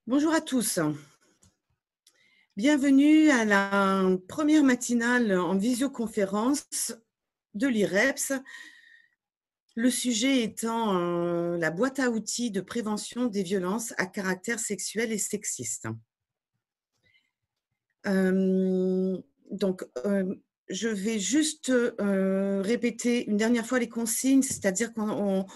Bonjour à tous. Bienvenue à la première matinale en visioconférence de l'IREPS. Le sujet étant la boîte à outils de prévention des violences à caractère sexuel et sexiste. Je vais juste répéter une dernière fois les consignes, c'est-à-dire qu'on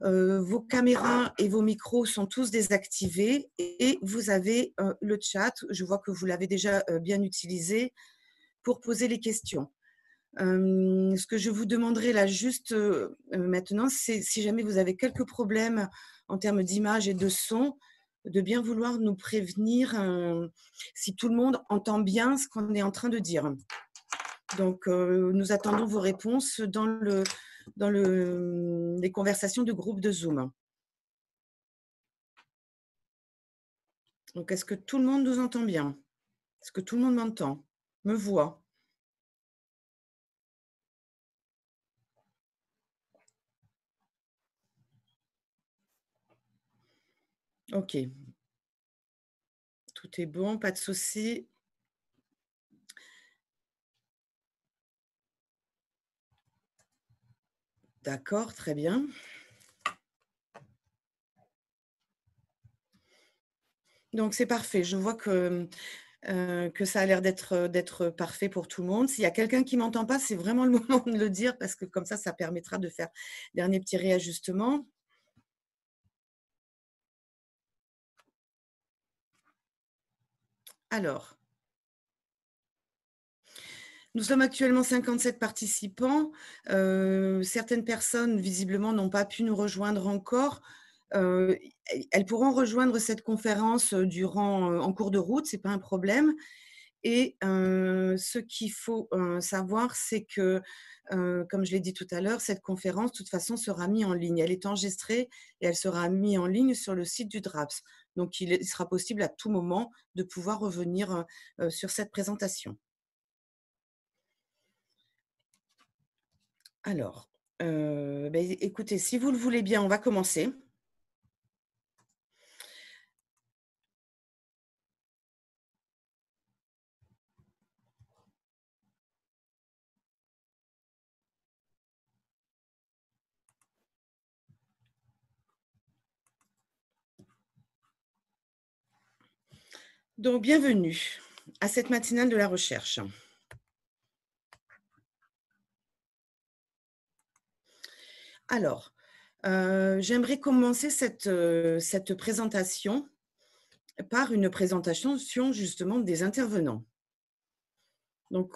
vos caméras et vos micros sont tous désactivés et vous avez le chat. Je vois que vous l'avez déjà bien utilisé pour poser les questions. Ce que je vous demanderai là juste maintenant, c'est si jamais vous avez quelques problèmes en termes d'image et de son, de bien vouloir nous prévenir si tout le monde entend bien ce qu'on est en train de dire. Donc, nous attendons vos réponses dans les conversations de groupe de Zoom. Donc, est-ce que tout le monde nous entend bien? Est-ce que tout le monde m'entend? Me voit? OK. Tout est bon, pas de souci. D'accord, très bien. Donc c'est parfait. Je vois que ça a l'air d'être parfait pour tout le monde. S'il y a quelqu'un qui m'entend pas, c'est vraiment le moment de le dire parce que comme ça permettra de faire dernier petit réajustement. Alors, nous sommes actuellement 57 participants. Certaines personnes, visiblement, n'ont pas pu nous rejoindre encore. Elles pourront rejoindre cette conférence en cours de route, ce n'est pas un problème. Et ce qu'il faut savoir, c'est que, comme je l'ai dit tout à l'heure, cette conférence, de toute façon, sera mise en ligne. Elle est enregistrée et elle sera mise en ligne sur le site du DRAPS. Donc, il sera possible à tout moment de pouvoir revenir sur cette présentation. Alors, écoutez, si vous le voulez bien, on va commencer. Donc, bienvenue à cette matinale de la recherche. Alors, j'aimerais commencer cette présentation par une présentation justement des intervenants. Donc,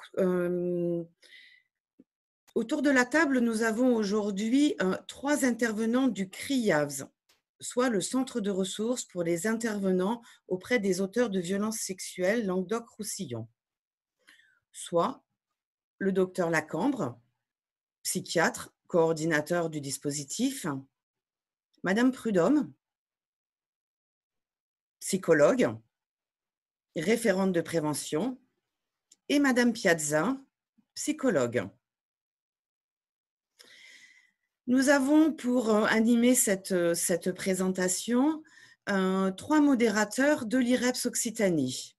autour de la table, nous avons aujourd'hui 3 intervenants du CRIAVS, soit le Centre de ressources pour les intervenants auprès des auteurs de violences sexuelles Languedoc-Roussillon, soit le docteur Lacambre, psychiatre, coordinateur du dispositif, Madame Prudhomme, psychologue, référente de prévention, et Madame Piazza, psychologue. Nous avons pour animer cette présentation 3 modérateurs de l'IREPS Occitanie.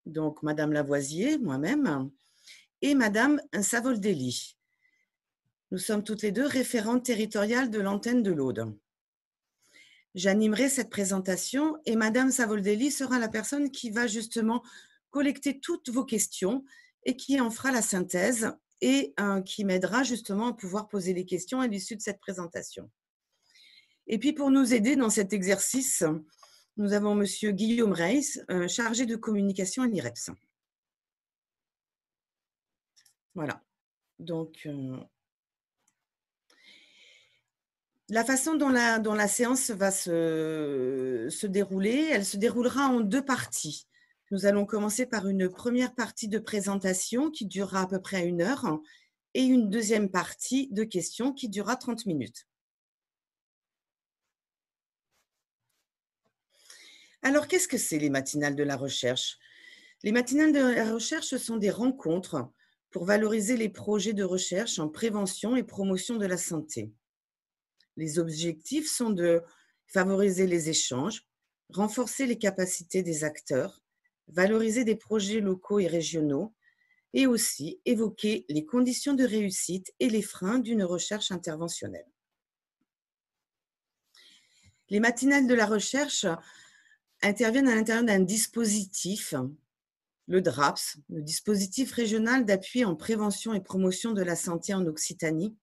Donc, Madame Lavoisier, moi-même, et Madame Savoldelli. Nous sommes toutes les deux référentes territoriales de l'antenne de l'Aude. J'animerai cette présentation et Madame Savoldelli sera la personne qui va justement collecter toutes vos questions et qui en fera la synthèse et qui m'aidera justement à pouvoir poser les questions à l'issue de cette présentation. Et puis pour nous aider dans cet exercice, nous avons Monsieur Guillaume Reis, chargé de communication à l'IREPS. Voilà. Donc, la façon dont la séance va se dérouler, elle se déroulera en 2 parties. Nous allons commencer par une première partie de présentation qui durera à peu près 1 heure et une deuxième partie de questions qui durera 30 minutes. Alors, qu'est-ce que c'est les matinales de la recherche? Les matinales de la recherche, ce sont des rencontres pour valoriser les projets de recherche en prévention et promotion de la santé. Les objectifs sont de favoriser les échanges, renforcer les capacités des acteurs, valoriser des projets locaux et régionaux, et aussi évoquer les conditions de réussite et les freins d'une recherche interventionnelle. Les matinales de la recherche interviennent à l'intérieur d'un dispositif, le DRAPS, le dispositif régional d'appui en prévention et promotion de la santé en Occitanie,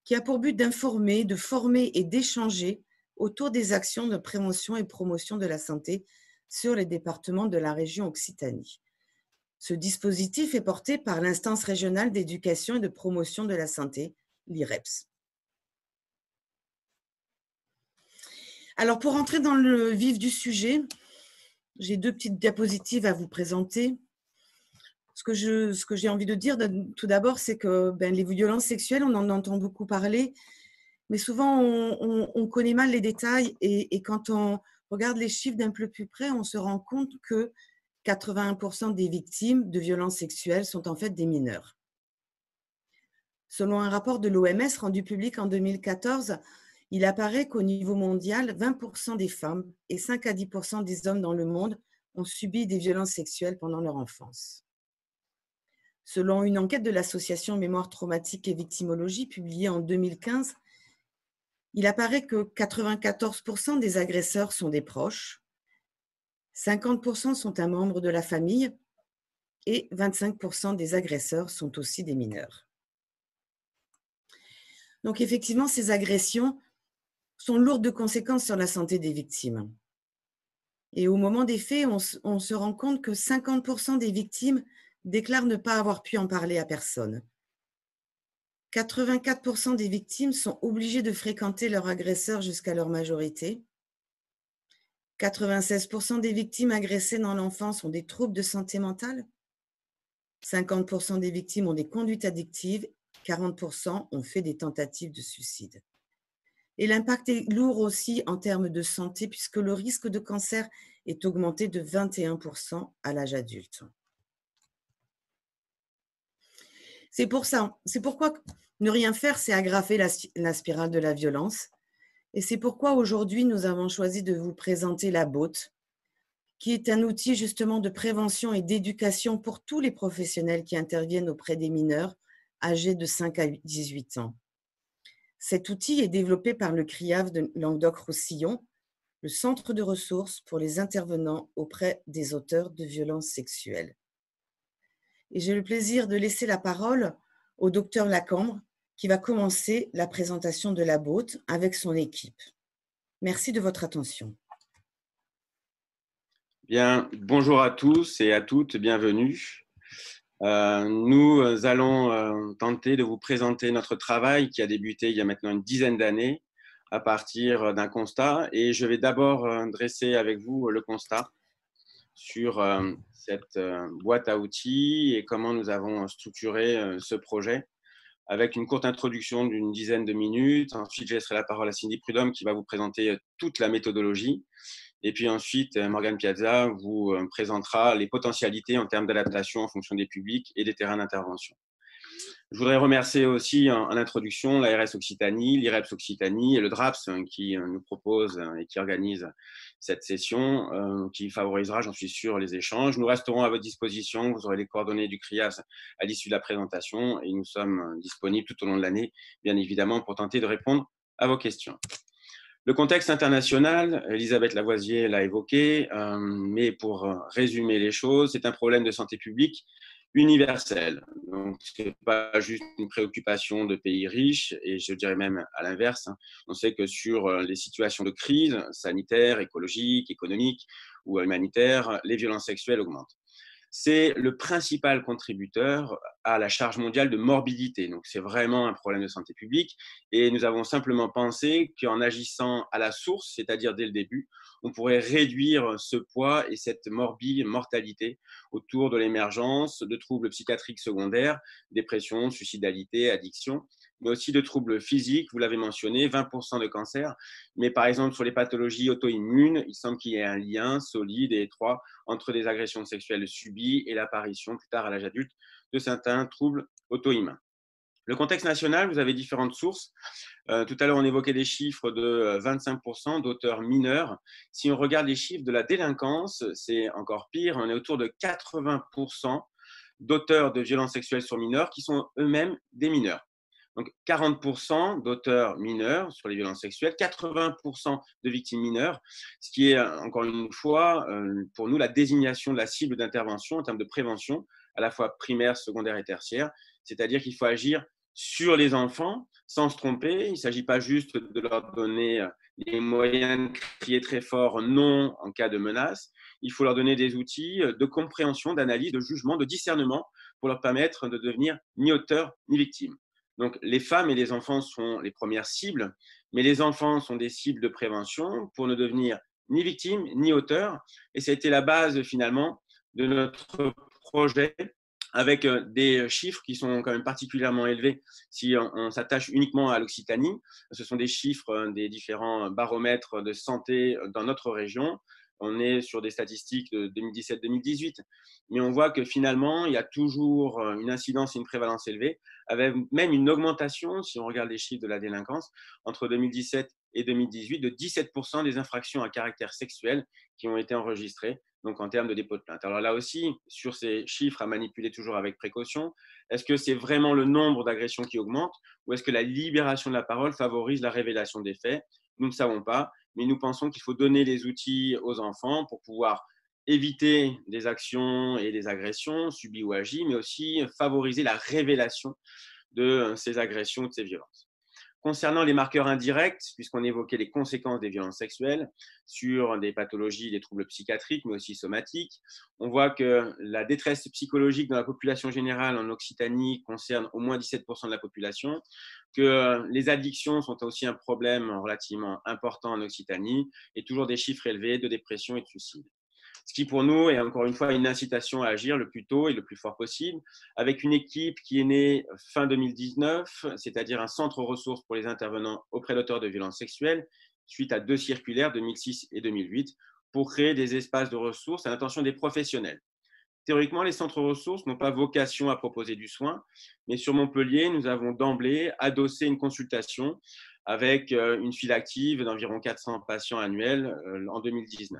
qui a pour but d'informer, de former et d'échanger autour des actions de prévention et promotion de la santé sur les départements de la région Occitanie. Ce dispositif est porté par l'instance régionale d'éducation et de promotion de la santé, l'IREPS. Alors, pour entrer dans le vif du sujet, j'ai deux petites diapositives à vous présenter. Ce que j'ai envie de dire tout d'abord, c'est que les violences sexuelles, on en entend beaucoup parler, mais souvent on connaît mal les détails et quand on regarde les chiffres d'un peu plus près, on se rend compte que 81% des victimes de violences sexuelles sont en fait des mineurs. Selon un rapport de l'OMS rendu public en 2014, il apparaît qu'au niveau mondial, 20% des femmes et 5 à 10% des hommes dans le monde ont subi des violences sexuelles pendant leur enfance. Selon une enquête de l'association Mémoire traumatique et victimologie publiée en 2015, il apparaît que 94% des agresseurs sont des proches, 50% sont un membre de la famille et 25% des agresseurs sont aussi des mineurs. Donc effectivement, ces agressions sont lourdes de conséquences sur la santé des victimes. Et au moment des faits, on se rend compte que 50% des victimes déclarent ne pas avoir pu en parler à personne. 84% des victimes sont obligées de fréquenter leur agresseur jusqu'à leur majorité. 96% des victimes agressées dans l'enfance ont des troubles de santé mentale. 50% des victimes ont des conduites addictives. 40% ont fait des tentatives de suicide. Et l'impact est lourd aussi en termes de santé puisque le risque de cancer est augmenté de 21% à l'âge adulte. C'est pourquoi ne rien faire, c'est aggraver la spirale de la violence. Et c'est pourquoi aujourd'hui, nous avons choisi de vous présenter la BOT, qui est un outil justement de prévention et d'éducation pour tous les professionnels qui interviennent auprès des mineurs âgés de 5 à 18 ans. Cet outil est développé par le CRIAV de Languedoc-Roussillon, le centre de ressources pour les intervenants auprès des auteurs de violences sexuelles. Et j'ai le plaisir de laisser la parole au docteur Lacambre, qui va commencer la présentation de la BOT avec son équipe. Merci de votre attention. Bien, bonjour à tous et à toutes, bienvenue. Nous allons tenter de vous présenter notre travail qui a débuté il y a maintenant une dizaine d'années à partir d'un constat. Et je vais d'abord dresser avec vous le constat sur cette boîte à outils et comment nous avons structuré ce projet avec une courte introduction d'une dizaine de minutes. Ensuite, je laisserai la parole à Cindy Prudhomme qui va vous présenter toute la méthodologie. Et puis ensuite, Morgane Piazza vous présentera les potentialités en termes d'adaptation en fonction des publics et des terrains d'intervention. Je voudrais remercier aussi en introduction l'ARS Occitanie, l'IREPS Occitanie et le DRAPS qui nous propose et qui organise cette session qui favorisera, j'en suis sûr, les échanges. Nous resterons à votre disposition. Vous aurez les coordonnées du CRIAS à l'issue de la présentation et nous sommes disponibles tout au long de l'année, bien évidemment, pour tenter de répondre à vos questions. Le contexte international, Elisabeth Lavoisier l'a évoqué, mais pour résumer les choses, c'est un problème de santé publique universel. Donc, ce n'est pas juste une préoccupation de pays riches, et je dirais même à l'inverse. On sait que sur les situations de crise sanitaire, écologique, économique ou humanitaire, les violences sexuelles augmentent. C'est le principal contributeur à la charge mondiale de morbidité. Donc, c'est vraiment un problème de santé publique. Et nous avons simplement pensé qu'en agissant à la source, c'est-à-dire dès le début, on pourrait réduire ce poids et cette mortalité autour de l'émergence de troubles psychiatriques secondaires, dépression, suicidalité, addiction, mais aussi de troubles physiques, vous l'avez mentionné, 20% de cancers. Mais par exemple, sur les pathologies auto-immunes, il semble qu'il y ait un lien solide et étroit entre des agressions sexuelles subies et l'apparition plus tard à l'âge adulte de certains troubles auto-immuns. Le contexte national, vous avez différentes sources. Tout à l'heure, on évoquait des chiffres de 25% d'auteurs mineurs. Si on regarde les chiffres de la délinquance, c'est encore pire. On est autour de 80% d'auteurs de violences sexuelles sur mineurs qui sont eux-mêmes des mineurs. Donc 40% d'auteurs mineurs sur les violences sexuelles, 80% de victimes mineures, ce qui est encore une fois pour nous la désignation de la cible d'intervention en termes de prévention, à la fois primaire, secondaire et tertiaire. C'est-à-dire qu'il faut agir sur les enfants sans se tromper. Il ne s'agit pas juste de leur donner les moyens de crier très fort non en cas de menace. Il faut leur donner des outils de compréhension, d'analyse, de jugement, de discernement pour leur permettre de devenir ni auteur ni victime. Donc, les femmes et les enfants sont les premières cibles, mais les enfants sont des cibles de prévention pour ne devenir ni victimes ni auteurs. Et ça a été la base finalement de notre projet avec des chiffres qui sont quand même particulièrement élevés si on s'attache uniquement à l'Occitanie. Ce sont des chiffres des différents baromètres de santé dans notre région. On est sur des statistiques de 2017-2018, mais on voit que finalement, il y a toujours une incidence et une prévalence élevée, avec même une augmentation, si on regarde les chiffres de la délinquance, entre 2017 et 2018, de 17% des infractions à caractère sexuel qui ont été enregistrées, donc en termes de dépôt de plainte. Alors là aussi, sur ces chiffres à manipuler toujours avec précaution, est-ce que c'est vraiment le nombre d'agressions qui augmente ou est-ce que la libération de la parole favorise la révélation des faits? Nous ne savons pas, mais nous pensons qu'il faut donner les outils aux enfants pour pouvoir éviter des actions et des agressions subies ou agies, mais aussi favoriser la révélation de ces agressions ou de ces violences. Concernant les marqueurs indirects, puisqu'on évoquait les conséquences des violences sexuelles sur des pathologies, des troubles psychiatriques, mais aussi somatiques, on voit que la détresse psychologique dans la population générale en Occitanie concerne au moins 17% de la population, que les addictions sont aussi un problème relativement important en Occitanie, et toujours des chiffres élevés de dépression et de suicide. Ce qui pour nous est encore une fois une incitation à agir le plus tôt et le plus fort possible, avec une équipe qui est née fin 2019, c'est-à-dire un centre ressources pour les intervenants auprès d'auteurs de violences sexuelles, suite à 2 circulaires 2006 et 2008, pour créer des espaces de ressources à l'intention des professionnels. Théoriquement, les centres ressources n'ont pas vocation à proposer du soin, mais sur Montpellier, nous avons d'emblée adossé une consultation avec une file active d'environ 400 patients annuels en 2019.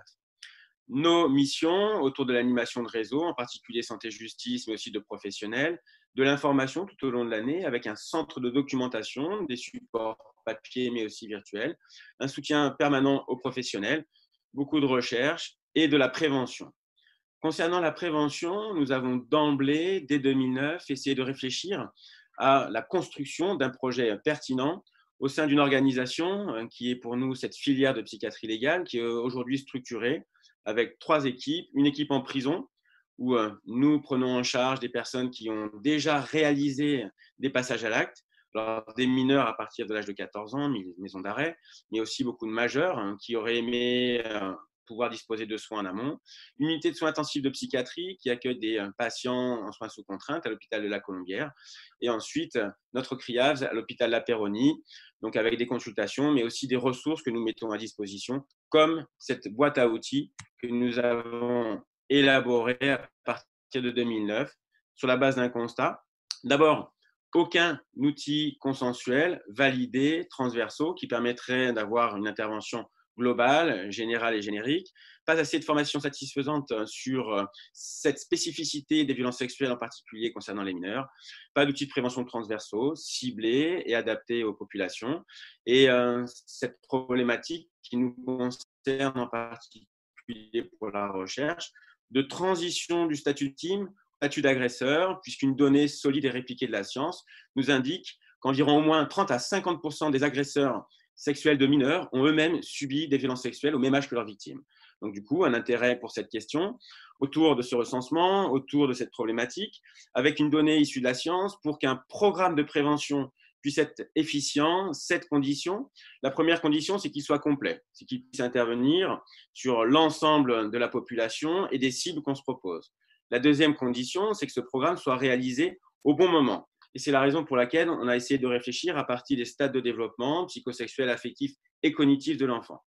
Nos missions autour de l'animation de réseau, en particulier santé-justice, mais aussi de professionnels, de l'information tout au long de l'année avec un centre de documentation, des supports papier mais aussi virtuels, un soutien permanent aux professionnels, beaucoup de recherche et de la prévention. Concernant la prévention, nous avons d'emblée, dès 2009, essayé de réfléchir à la construction d'un projet pertinent au sein d'une organisation qui est pour nous cette filière de psychiatrie légale, qui est aujourd'hui structurée avec 3 équipes. Une équipe en prison, où nous prenons en charge des personnes qui ont déjà réalisé des passages à l'acte, alors des mineurs à partir de l'âge de 14 ans, maison d'arrêt, mais aussi beaucoup de majeurs qui auraient aimé pouvoir disposer de soins en amont. Une unité de soins intensifs de psychiatrie qui accueille des patients en soins sous contrainte à l'hôpital de la Colombière. Et ensuite, notre CRIAVS à l'hôpital La Péronie, donc avec des consultations, mais aussi des ressources que nous mettons à disposition, comme cette boîte à outils que nous avons élaborée à partir de 2009 sur la base d'un constat. D'abord, aucun outil consensuel, validé, transversaux, qui permettrait d'avoir une intervention globale, générale et générique. Pas assez de formation satisfaisante sur cette spécificité des violences sexuelles, en particulier concernant les mineurs. Pas d'outils de prévention transversaux, ciblés et adaptés aux populations. Et cette problématique qui nous concerne en particulier pour la recherche, de transition du statut de victime statut d'agresseur, puisqu'une donnée solide et répliquée de la science nous indique qu'environ au moins 30 à 50% des agresseurs sexuels de mineurs ont eux-mêmes subi des violences sexuelles au même âge que leurs victimes. Donc du coup, un intérêt pour cette question autour de ce recensement, autour de cette problématique, avec une donnée issue de la science pour qu'un programme de prévention puisse être efficient, 7 conditions. La première condition, c'est qu'il soit complet, c'est qu'il puisse intervenir sur l'ensemble de la population et des cibles qu'on se propose. La deuxième condition, c'est que ce programme soit réalisé au bon moment. Et c'est la raison pour laquelle on a essayé de réfléchir à partir des stades de développement psychosexuel, affectif et cognitif de l'enfant.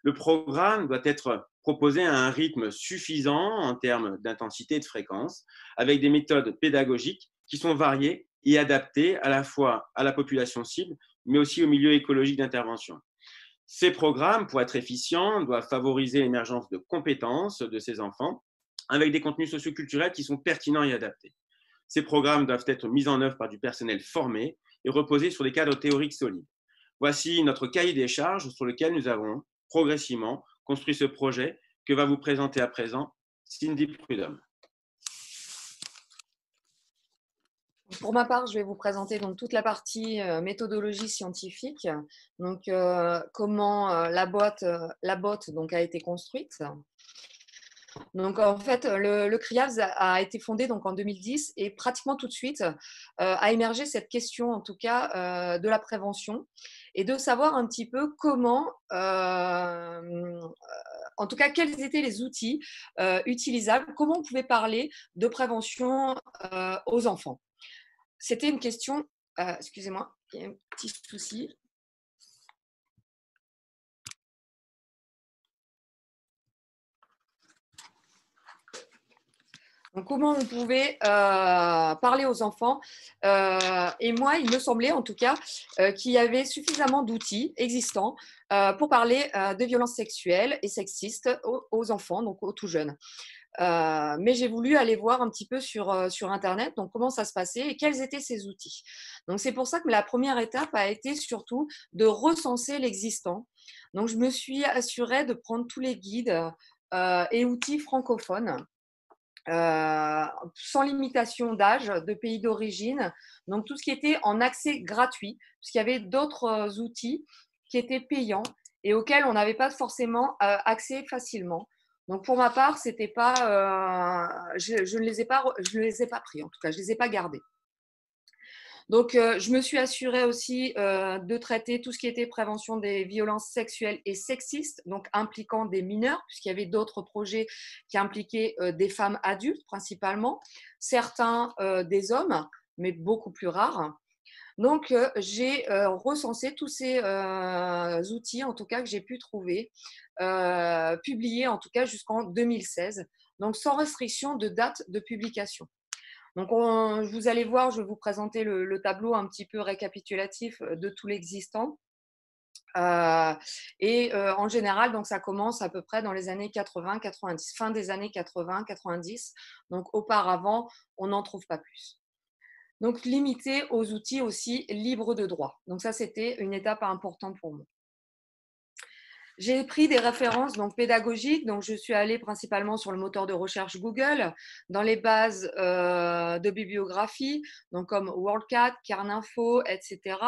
Le programme doit être proposé à un rythme suffisant en termes d'intensité et de fréquence, avec des méthodes pédagogiques qui sont variées et adaptés à la fois à la population cible, mais aussi au milieu écologique d'intervention. Ces programmes, pour être efficients, doivent favoriser l'émergence de compétences de ces enfants avec des contenus socioculturels qui sont pertinents et adaptés. Ces programmes doivent être mis en œuvre par du personnel formé et reposer sur des cadres théoriques solides. Voici notre cahier des charges sur lequel nous avons progressivement construit ce projet que va vous présenter à présent Cindy Prudhomme. Pour ma part, je vais vous présenter donc toute la partie méthodologie scientifique, donc comment la boîte donc a été construite. Donc en fait, le CRIAVS a été fondé donc en 2010 et pratiquement tout de suite a émergé cette question en tout cas de la prévention et de savoir un petit peu comment, en tout cas quels étaient les outils utilisables, comment on pouvait parler de prévention aux enfants. C'était une question, excusez-moi, il y a un petit souci. Donc, comment on pouvait parler aux enfants et moi, il me semblait en tout cas qu'il y avait suffisamment d'outils existants pour parler de violences sexuelles et sexistes aux enfants, donc aux tout jeunes. Mais j'ai voulu aller voir un petit peu sur Internet, donc comment ça se passait et quels étaient ces outils. Donc c'est pour ça que la première étape a été surtout de recenser l'existant. Donc je me suis assurée de prendre tous les guides et outils francophones. Sans limitation d'âge, de pays d'origine, donc tout ce qui était en accès gratuit, parce qu'il y avait d'autres outils qui étaient payants et auxquels on n'avait pas forcément accès facilement. Donc pour ma part, c'était pas, je ne les ai pas pris, en tout cas, je ne les ai pas gardés. Donc, je me suis assurée aussi de traiter tout ce qui était prévention des violences sexuelles et sexistes, donc impliquant des mineurs, puisqu'il y avait d'autres projets qui impliquaient des femmes adultes principalement, certains des hommes, mais beaucoup plus rares. Donc, j'ai recensé tous ces outils, en tout cas, que j'ai pu trouver, publiés en tout cas jusqu'en 2016, donc sans restriction de date de publication. Donc, vous allez voir, je vais vous présenter le tableau un petit peu récapitulatif de tout l'existant. En général, donc ça commence à peu près dans les années 80-90, fin des années 80-90. Donc, auparavant, on n'en trouve pas plus. Donc, limité aux outils aussi libres de droit. Donc, ça, c'était une étape importante pour moi. J'ai pris des références donc, pédagogiques, donc je suis allée principalement sur le moteur de recherche Google, dans les bases de bibliographie, donc comme WorldCat, Carninfo, etc.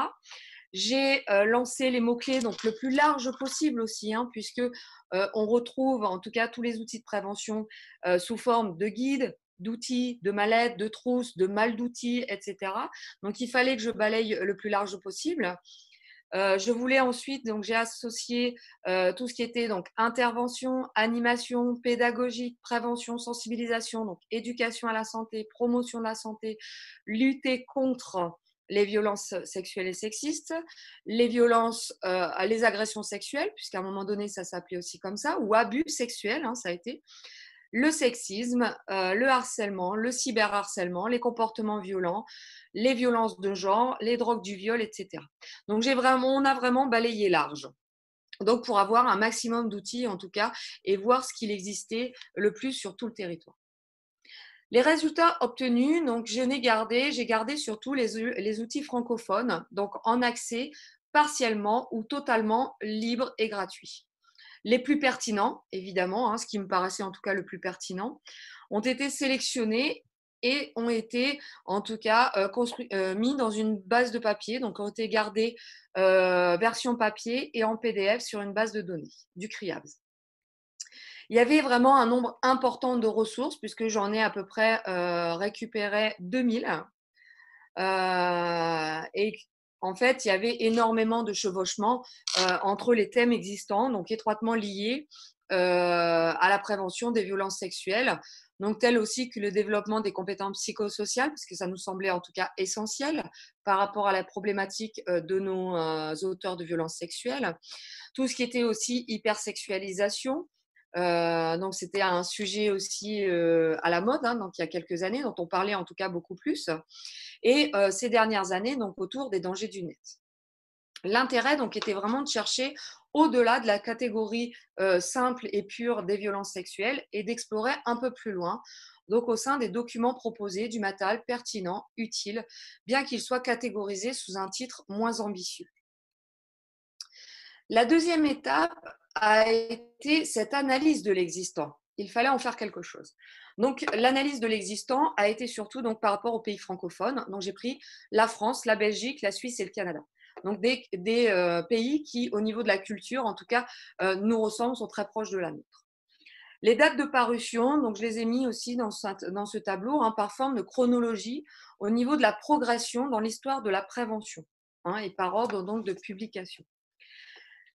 J'ai lancé les mots-clés donc le plus large possible aussi, puisque on retrouve en tout cas tous les outils de prévention sous forme de guides, d'outils, de mallettes, de trousses, de mal d'outils, etc. Donc il fallait que je balaye le plus large possible. Je voulais ensuite, donc j'ai associé tout ce qui était donc intervention, animation, pédagogique, prévention, sensibilisation, donc éducation à la santé, promotion de la santé, lutter contre les violences sexuelles et sexistes, les violences, les agressions sexuelles, puisqu'à un moment donné ça s'appelait aussi comme ça, ou abus sexuels, ça a été. Le sexisme, le harcèlement, le cyberharcèlement, les comportements violents, les violences de genre, les drogues du viol, etc. Donc, on a vraiment balayé large. Donc, pour avoir un maximum d'outils, en tout cas, et voir ce qu'il existait le plus sur tout le territoire. Les résultats obtenus, donc j'ai gardé surtout les outils francophones, donc en accès partiellement ou totalement libre et gratuit. Les plus pertinents, évidemment, ce qui me paraissait en tout cas le plus pertinent, ont été sélectionnés et ont été en tout cas mis dans une base de papier, donc ont été gardés version papier et en PDF sur une base de données du CRIAVS. Il y avait vraiment un nombre important de ressources puisque j'en ai à peu près récupéré 2000 et en fait, il y avait énormément de chevauchements entre les thèmes existants, donc étroitement liés à la prévention des violences sexuelles, donc tels aussi que le développement des compétences psychosociales, parce que ça nous semblait en tout cas essentiel par rapport à la problématique de nos auteurs de violences sexuelles. Tout ce qui était aussi hypersexualisation, Donc, c'était un sujet aussi à la mode, hein, donc il y a quelques années, dont on parlait en tout cas beaucoup plus. Et ces dernières années, donc autour des dangers du net. L'intérêt donc était vraiment de chercher au-delà de la catégorie simple et pure des violences sexuelles et d'explorer un peu plus loin, donc au sein des documents proposés, du matériel pertinent, utile, bien qu'il soit catégorisé sous un titre moins ambitieux. La deuxième étape a été cette analyse de l'existant. Il fallait en faire quelque chose. Donc, l'analyse de l'existant a été surtout donc, par rapport aux pays francophones. Donc, j'ai pris la France, la Belgique, la Suisse et le Canada. Donc, des pays qui, au niveau de la culture, en tout cas, nous ressemblent, sont très proches de la nôtre. Les dates de parution, donc, je les ai mis aussi dans ce tableau, hein, par forme de chronologie au niveau de la progression dans l'histoire de la prévention, hein, et par ordre donc, de publication.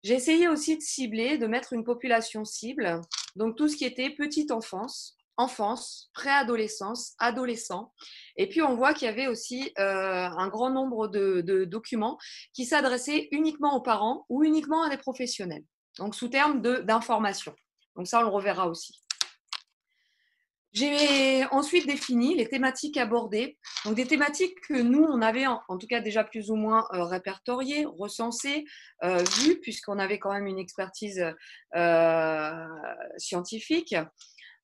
J'ai essayé aussi de cibler, de mettre une population cible, donc tout ce qui était petite enfance, enfance, préadolescence, adolescent. Et puis on voit qu'il y avait aussi un grand nombre de documents qui s'adressaient uniquement aux parents ou uniquement à des professionnels, donc sous terme d'information. Donc ça, on le reverra aussi. J'ai ensuite défini les thématiques abordées, donc des thématiques que nous, on avait en tout cas déjà plus ou moins répertoriées, recensées, vues, puisqu'on avait quand même une expertise scientifique.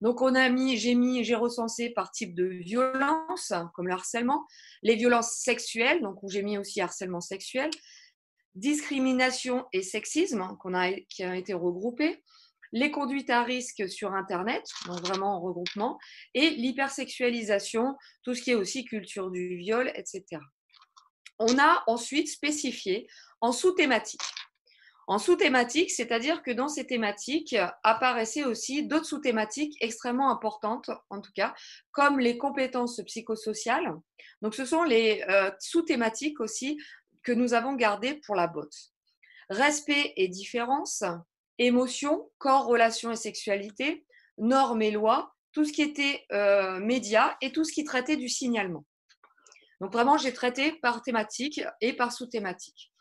Donc, j'ai recensé par type de violence, comme le harcèlement, les violences sexuelles, donc où j'ai mis aussi harcèlement sexuel, discrimination et sexisme, qui a été regroupés, les conduites à risque sur Internet, donc vraiment en regroupement, et l'hypersexualisation, tout ce qui est aussi culture du viol, etc. On a ensuite spécifié en sous-thématiques. En sous-thématiques, c'est-à-dire que dans ces thématiques apparaissaient aussi d'autres sous-thématiques extrêmement importantes, en tout cas, comme les compétences psychosociales. Donc, ce sont les sous-thématiques aussi que nous avons gardées pour la botte. Respect et différence, émotion, corps, relations et sexualité, normes et lois, tout ce qui était médias et tout ce qui traitait du signalement. Donc vraiment, j'ai traité par thématique et par sous-thématique.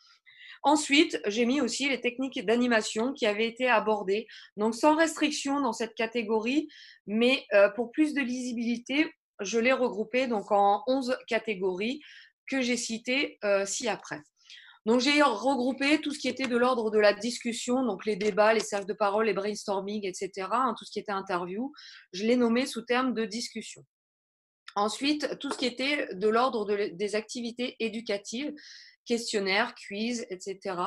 Ensuite, j'ai mis aussi les techniques d'animation qui avaient été abordées, donc sans restriction dans cette catégorie, mais pour plus de lisibilité, je l'ai regroupé donc en 11 catégories que j'ai citées ci-après. Donc, j'ai regroupé tout ce qui était de l'ordre de la discussion, donc les débats, les cercles de parole, les brainstorming, etc., hein, tout ce qui était interview, je l'ai nommé sous terme de discussion. Ensuite, tout ce qui était de l'ordre des activités éducatives, questionnaires, quiz, etc.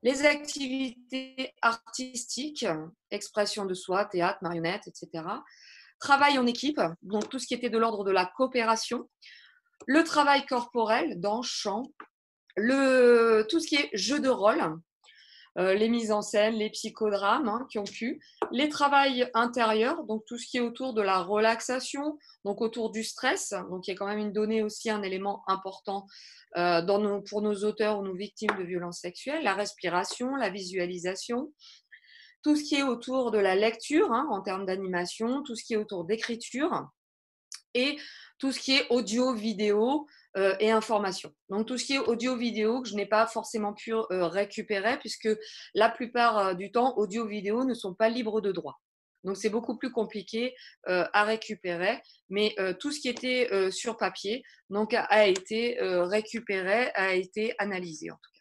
Les activités artistiques, expression de soi, théâtre, marionnette, etc. Travail en équipe, donc tout ce qui était de l'ordre de la coopération. Le travail corporel, danse, chant. Tout ce qui est jeu de rôle, les mises en scène, les psychodrames hein, qui ont pu, les travails intérieurs, donc tout ce qui est autour de la relaxation, donc autour du stress, donc il y a quand même une donnée aussi, un élément important pour nos auteurs ou nos victimes de violences sexuelles, la respiration, la visualisation, tout ce qui est autour de la lecture hein, en termes d'animation, tout ce qui est autour d'écriture et tout ce qui est audio, vidéo et information. Donc tout ce qui est audio, vidéo que je n'ai pas forcément pu récupérer puisque la plupart du temps, audio, vidéo ne sont pas libres de droit. Donc c'est beaucoup plus compliqué à récupérer, mais tout ce qui était sur papier donc, a été récupéré, a été analysé en tout cas.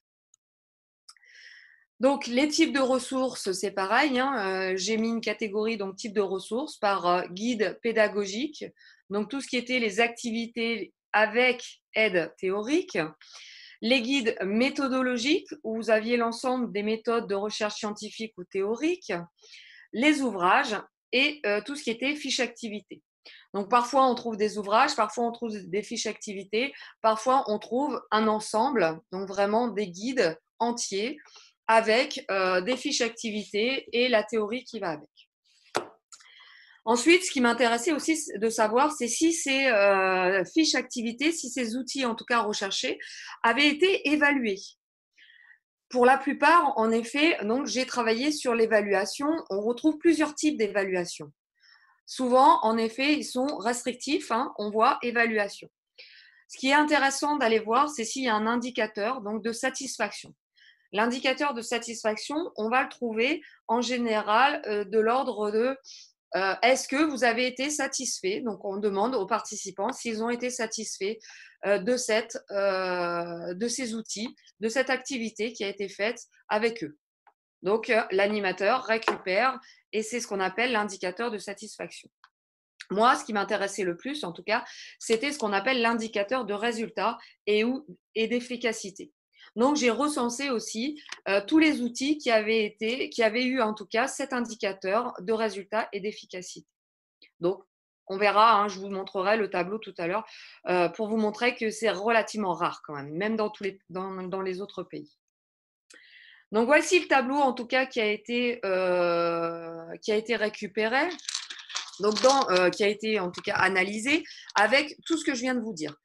Donc, les types de ressources, c'est pareil. Hein, j'ai mis une catégorie, donc type de ressources, par guide pédagogique. Donc, tout ce qui était les activités avec aide théorique. Les guides méthodologiques, où vous aviez l'ensemble des méthodes de recherche scientifique ou théorique. Les ouvrages et tout ce qui était fiches activités. Donc, parfois, on trouve des ouvrages, parfois, on trouve des fiches activités, parfois, on trouve un ensemble, donc vraiment des guides entiers avec des fiches activités et la théorie qui va avec. Ensuite, ce qui m'intéressait aussi de savoir, c'est si ces fiches activités, si ces outils, en tout cas recherchés, avaient été évalués. Pour la plupart, en effet, donc j'ai travaillé sur l'évaluation. On retrouve plusieurs types d'évaluation. Souvent, en effet, ils sont restrictifs. Hein, on voit évaluation. Ce qui est intéressant d'aller voir, c'est s'il y a un indicateur donc de satisfaction. L'indicateur de satisfaction, on va le trouver en général de l'ordre de est-ce que vous avez été satisfait? Donc, on demande aux participants s'ils ont été satisfaits de ces outils, de cette activité qui a été faite avec eux. Donc, l'animateur récupère et c'est ce qu'on appelle l'indicateur de satisfaction. Moi, ce qui m'intéressait le plus, en tout cas, c'était ce qu'on appelle l'indicateur de résultat et d'efficacité. Donc, j'ai recensé aussi tous les outils qui avaient eu en tout cas cet indicateur de résultat et d'efficacité. Donc, on verra, hein, je vous montrerai le tableau tout à l'heure pour vous montrer que c'est relativement rare quand même dans les autres pays. Donc, voici le tableau en tout cas qui a été récupéré. Donc, qui a été en tout cas analysé avec tout ce que je viens de vous dire.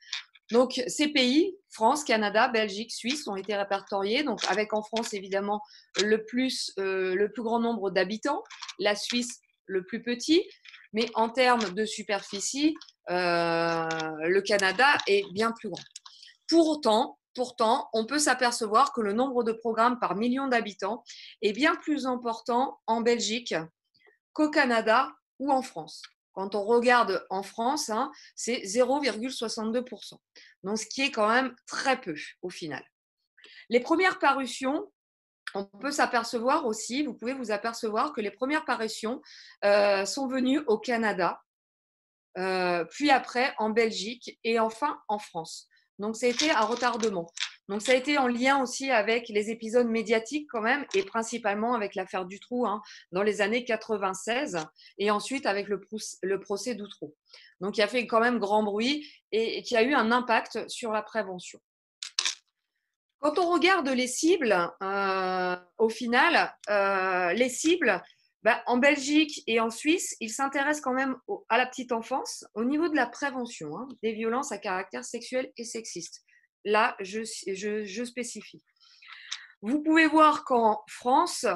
Donc, ces pays, France, Canada, Belgique, Suisse, ont été répertoriés. Donc, avec en France, évidemment, le plus grand nombre d'habitants, la Suisse, le plus petit. Mais en termes de superficie, le Canada est bien plus grand. Pourtant, on peut s'apercevoir que le nombre de programmes par million d'habitants est bien plus important en Belgique qu'au Canada ou en France. Quand on regarde en France, hein, c'est 0,62%. Donc, ce qui est quand même très peu au final. Les premières parutions, on peut s'apercevoir aussi, vous pouvez vous apercevoir que les premières parutions sont venues au Canada, puis après en Belgique et enfin en France. Donc, ça a été un retardement. Donc, ça a été en lien aussi avec les épisodes médiatiques quand même, et principalement avec l'affaire Dutroux dans les années 96, et ensuite avec le procès Dutroux. Donc, il a fait quand même grand bruit et qui a eu un impact sur la prévention. Quand on regarde les cibles, au final, les cibles, en Belgique et en Suisse, ils s'intéressent quand même à la petite enfance au niveau de la prévention des violences à caractère sexuel et sexiste. Là, je spécifie. Vous pouvez voir qu'en France,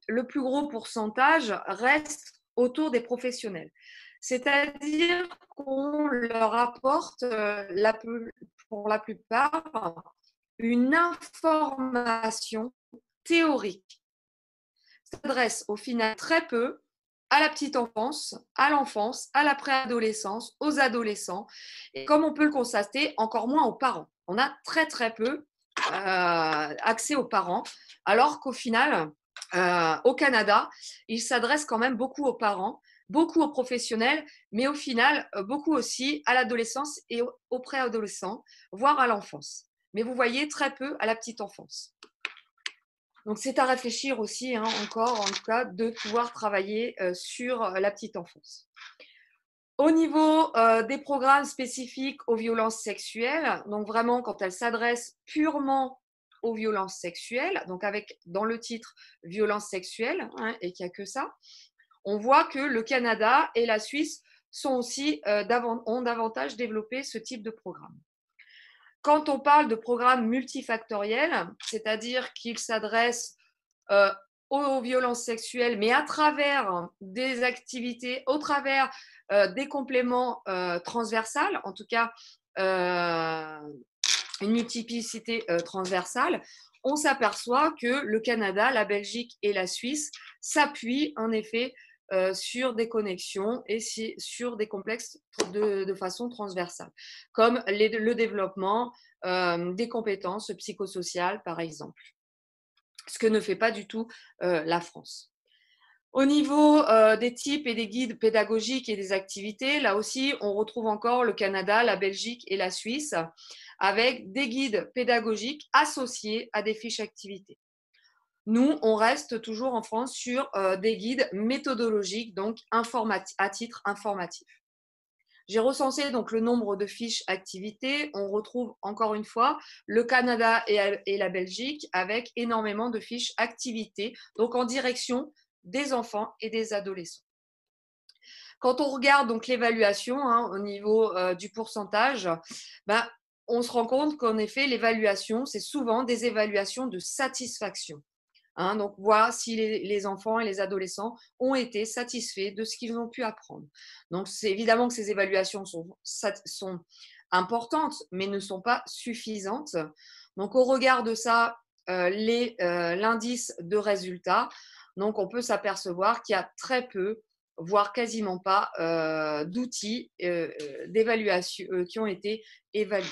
le plus gros pourcentage reste autour des professionnels. C'est-à-dire qu'on leur apporte, pour la plupart, une information théorique. Ça s'adresse au final très peu à la petite enfance, à l'enfance, à la préadolescence, aux adolescents, et comme on peut le constater, encore moins aux parents. On a très très peu accès aux parents, alors qu'au final, au Canada, il s'adresse quand même beaucoup aux parents, beaucoup aux professionnels, mais au final, beaucoup aussi à l'adolescence et aux préadolescents, voire à l'enfance. Mais vous voyez très peu à la petite enfance. Donc, c'est à réfléchir aussi, encore, en tout cas, de pouvoir travailler sur la petite enfance. Au niveau des programmes spécifiques aux violences sexuelles, donc vraiment quand elles s'adressent purement aux violences sexuelles, donc avec dans le titre violences sexuelles, et qu'il n'y a que ça, on voit que le Canada et la Suisse ont davantage développé ce type de programme. Quand on parle de programmes multifactoriels, c'est-à-dire qu'ils s'adressent aux violences sexuelles, mais à travers des activités, au travers des compléments transversales, en tout cas une multiplicité transversale, on s'aperçoit que le Canada, la Belgique et la Suisse s'appuient en effet sur des connexions et sur des complexes de façon transversale, comme le développement des compétences psychosociales, par exemple, ce que ne fait pas du tout la France. Au niveau des types et des guides pédagogiques et des activités, là aussi, on retrouve encore le Canada, la Belgique et la Suisse avec des guides pédagogiques associés à des fiches activités. Nous, on reste toujours en France sur des guides méthodologiques, donc à titre informatif. J'ai recensé donc le nombre de fiches activités. On retrouve encore une fois le Canada et la Belgique avec énormément de fiches activités, donc en direction des enfants et des adolescents. Quand on regarde donc l'évaluation au niveau du pourcentage, on se rend compte qu'en effet, l'évaluation, c'est souvent des évaluations de satisfaction. Donc, voir si les enfants et les adolescents ont été satisfaits de ce qu'ils ont pu apprendre. Donc, c'est évidemment que ces évaluations sont importantes, mais ne sont pas suffisantes. Donc, au regard de ça, l'indice de résultats, donc on peut s'apercevoir qu'il y a très peu, voire quasiment pas, d'outils d'évaluation qui ont été évalués.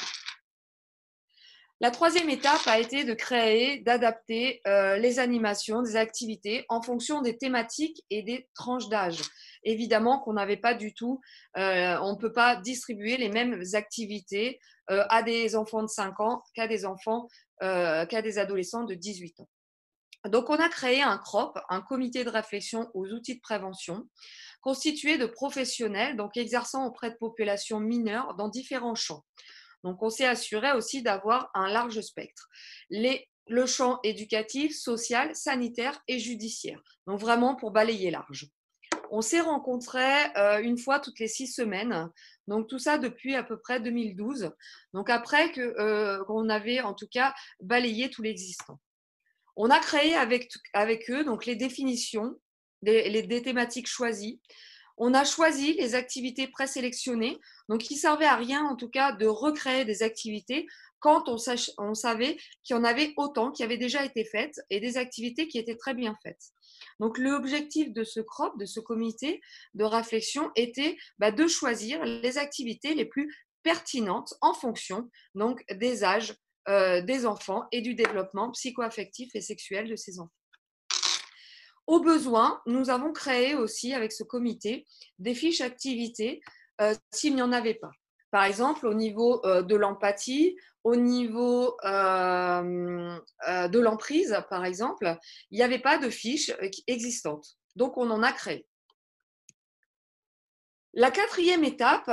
La troisième étape a été de créer, d'adapter les animations, des activités en fonction des thématiques et des tranches d'âge. Évidemment qu'on n'avait pas du tout, on ne peut pas distribuer les mêmes activités à des enfants de 5 ans qu'à des enfants, qu'à des adolescents de 18 ans. Donc, on a créé un CROP, un comité de réflexion aux outils de prévention, constitué de professionnels donc exerçant auprès de populations mineures dans différents champs. Donc, on s'est assuré aussi d'avoir un large spectre. Le champ éducatif, social, sanitaire et judiciaire. Donc, vraiment pour balayer large. On s'est rencontrés une fois toutes les 6 semaines. Donc, tout ça depuis à peu près 2012. Donc, après qu'on avait en tout cas balayé tout l'existant. On a créé avec eux donc, les définitions des thématiques choisies. On a choisi les activités présélectionnées, donc il ne servait à rien en tout cas de recréer des activités quand on savait qu'il y en avait autant qui avaient déjà été faites et des activités qui étaient très bien faites. Donc l'objectif de ce CROP, de ce comité de réflexion, était de choisir les activités les plus pertinentes en fonction donc, des âges des enfants et du développement psycho-affectif et sexuel de ces enfants. Au besoin, nous avons créé aussi avec ce comité des fiches activités s'il n'y en avait pas. Par exemple, au niveau de l'empathie, au niveau de l'emprise, par exemple, il n'y avait pas de fiches existantes. Donc, on en a créé. La quatrième étape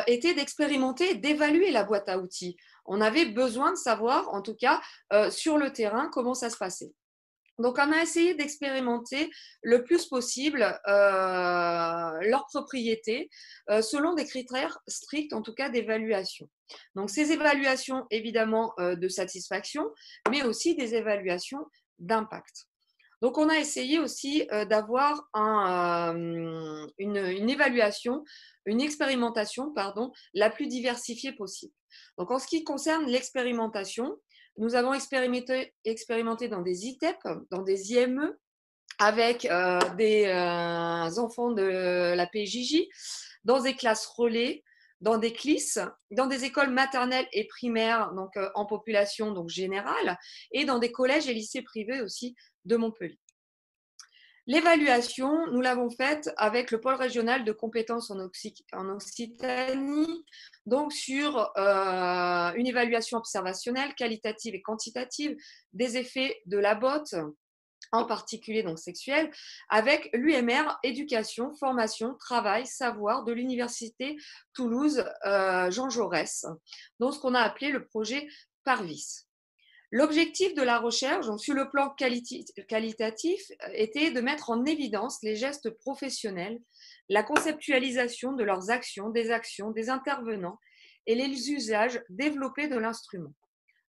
était d'expérimenter et d'évaluer la boîte à outils. On avait besoin de savoir, en tout cas, sur le terrain, comment ça se passait. Donc, on a essayé d'expérimenter le plus possible leurs propriétés selon des critères stricts, en tout cas d'évaluation. Donc, ces évaluations, évidemment, de satisfaction, mais aussi des évaluations d'impact. Donc, on a essayé aussi d'avoir une évaluation, une expérimentation, pardon, la plus diversifiée possible. Donc, en ce qui concerne l'expérimentation, nous avons expérimenté dans des ITEP, dans des IME, avec des enfants de la PJJ, dans des classes relais, dans des CLIS, dans des écoles maternelles et primaires, donc en population donc générale, et dans des collèges et lycées privés aussi de Montpellier. L'évaluation, nous l'avons faite avec le pôle régional de compétences en Occitanie, donc sur une évaluation observationnelle, qualitative et quantitative des effets de la botte, en particulier donc sexuelle, avec l'UMR éducation, formation, travail, savoir de l'université Toulouse Jean Jaurès, dans ce qu'on a appelé le projet Parvis. L'objectif de la recherche, donc sur le plan qualitatif, était de mettre en évidence les gestes professionnels, la conceptualisation de leurs actions, des intervenants et les usages développés de l'instrument.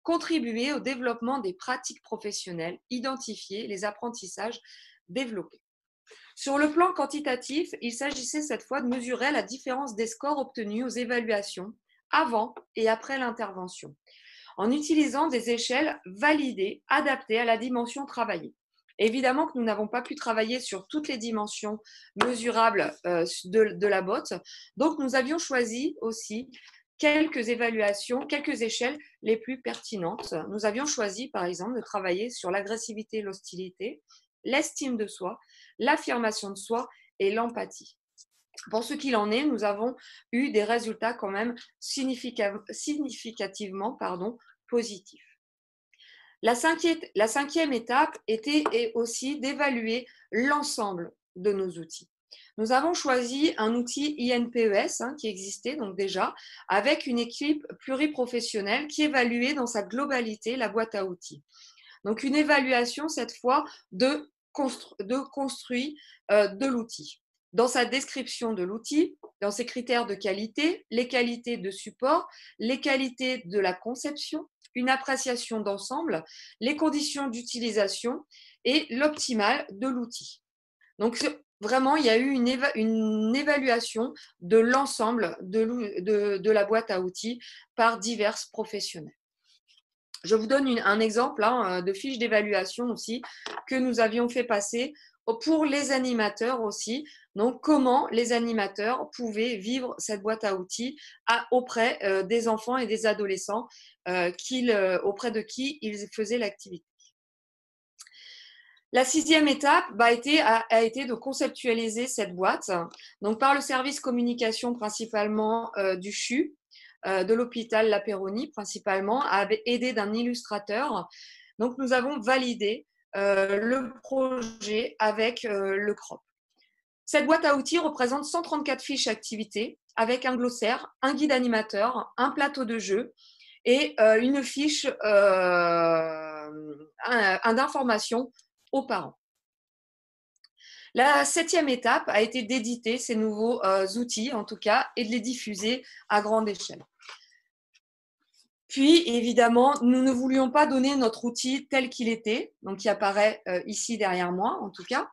Contribuer au développement des pratiques professionnelles, identifier les apprentissages développés. Sur le plan quantitatif, il s'agissait cette fois de mesurer la différence des scores obtenus aux évaluations avant et après l'intervention, en utilisant des échelles validées, adaptées à la dimension travaillée. Évidemment que nous n'avons pas pu travailler sur toutes les dimensions mesurables de la botte, donc nous avions choisi aussi quelques évaluations, quelques échelles les plus pertinentes. Nous avions choisi, par exemple, de travailler sur l'agressivité et l'hostilité, l'estime de soi, l'affirmation de soi et l'empathie. Pour ce qu'il en est, nous avons eu des résultats quand même significativement positifs. La cinquième étape était aussi d'évaluer l'ensemble de nos outils. Nous avons choisi un outil INPES qui existait donc déjà, avec une équipe pluriprofessionnelle qui évaluait dans sa globalité la boîte à outils. Donc une évaluation cette fois de construit de l'outil. Dans sa description de l'outil, dans ses critères de qualité, les qualités de support, les qualités de la conception, une appréciation d'ensemble, les conditions d'utilisation et l'optimal de l'outil. Donc, vraiment, il y a eu une évaluation de l'ensemble de la boîte à outils par divers professionnels. Je vous donne un exemple de fiche d'évaluation aussi que nous avions fait passer pour les animateurs aussi. Donc, comment les animateurs pouvaient vivre cette boîte à outils auprès des enfants et des adolescents auprès de qui ils faisaient l'activité. La 6e étape a été de conceptualiser cette boîte, donc par le service communication principalement du CHU, de l'hôpital La Péronie principalement, aidé d'un illustrateur. Donc nous avons validé le projet avec le CROP. Cette boîte à outils représente 134 fiches activités avec un glossaire, un guide animateur, un plateau de jeu et une fiche d'information aux parents. La 7e étape a été d'éditer ces nouveaux outils, en tout cas, et de les diffuser à grande échelle. Puis, évidemment, nous ne voulions pas donner notre outil tel qu'il était, donc qui apparaît ici derrière moi, en tout cas.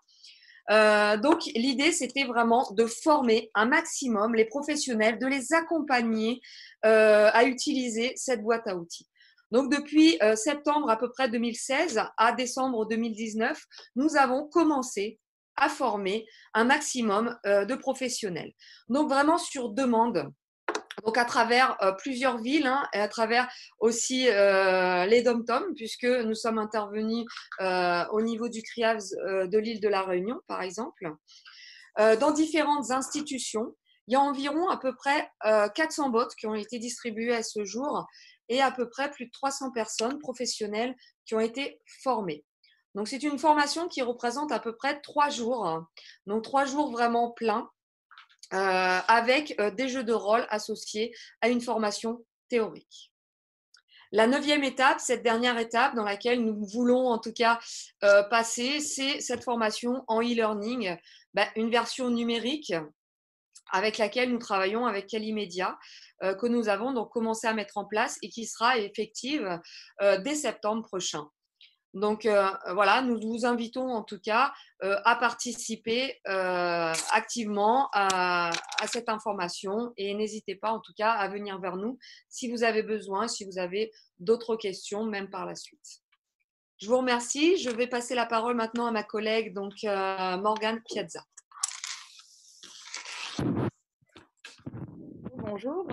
Donc, l'idée, c'était vraiment de former un maximum les professionnels, de les accompagner à utiliser cette boîte à outils. Donc, depuis septembre à peu près 2016 à décembre 2019, nous avons commencé à former un maximum de professionnels. Donc, vraiment sur demande. Donc, à travers plusieurs villes, et à travers aussi les DOM-TOM, puisque nous sommes intervenus au niveau du CRIAVS de l'île de la Réunion, par exemple, dans différentes institutions. Il y a environ à peu près 400 bots qui ont été distribués à ce jour et à peu près plus de 300 personnes professionnelles qui ont été formées. Donc, c'est une formation qui représente à peu près 3 jours, donc 3 jours vraiment pleins, avec des jeux de rôle associés à une formation théorique. La 9e étape, cette dernière étape dans laquelle nous voulons en tout cas passer, c'est cette formation en e-learning, une version numérique avec laquelle nous travaillons avec Calimedia, que nous avons donc commencé à mettre en place et qui sera effective dès septembre prochain. Donc voilà, nous vous invitons en tout cas à participer activement à cette information et n'hésitez pas en tout cas à venir vers nous si vous avez besoin, si vous avez d'autres questions, même par la suite. Je vous remercie. Je vais passer la parole maintenant à ma collègue donc Morgane Piazza. Bonjour.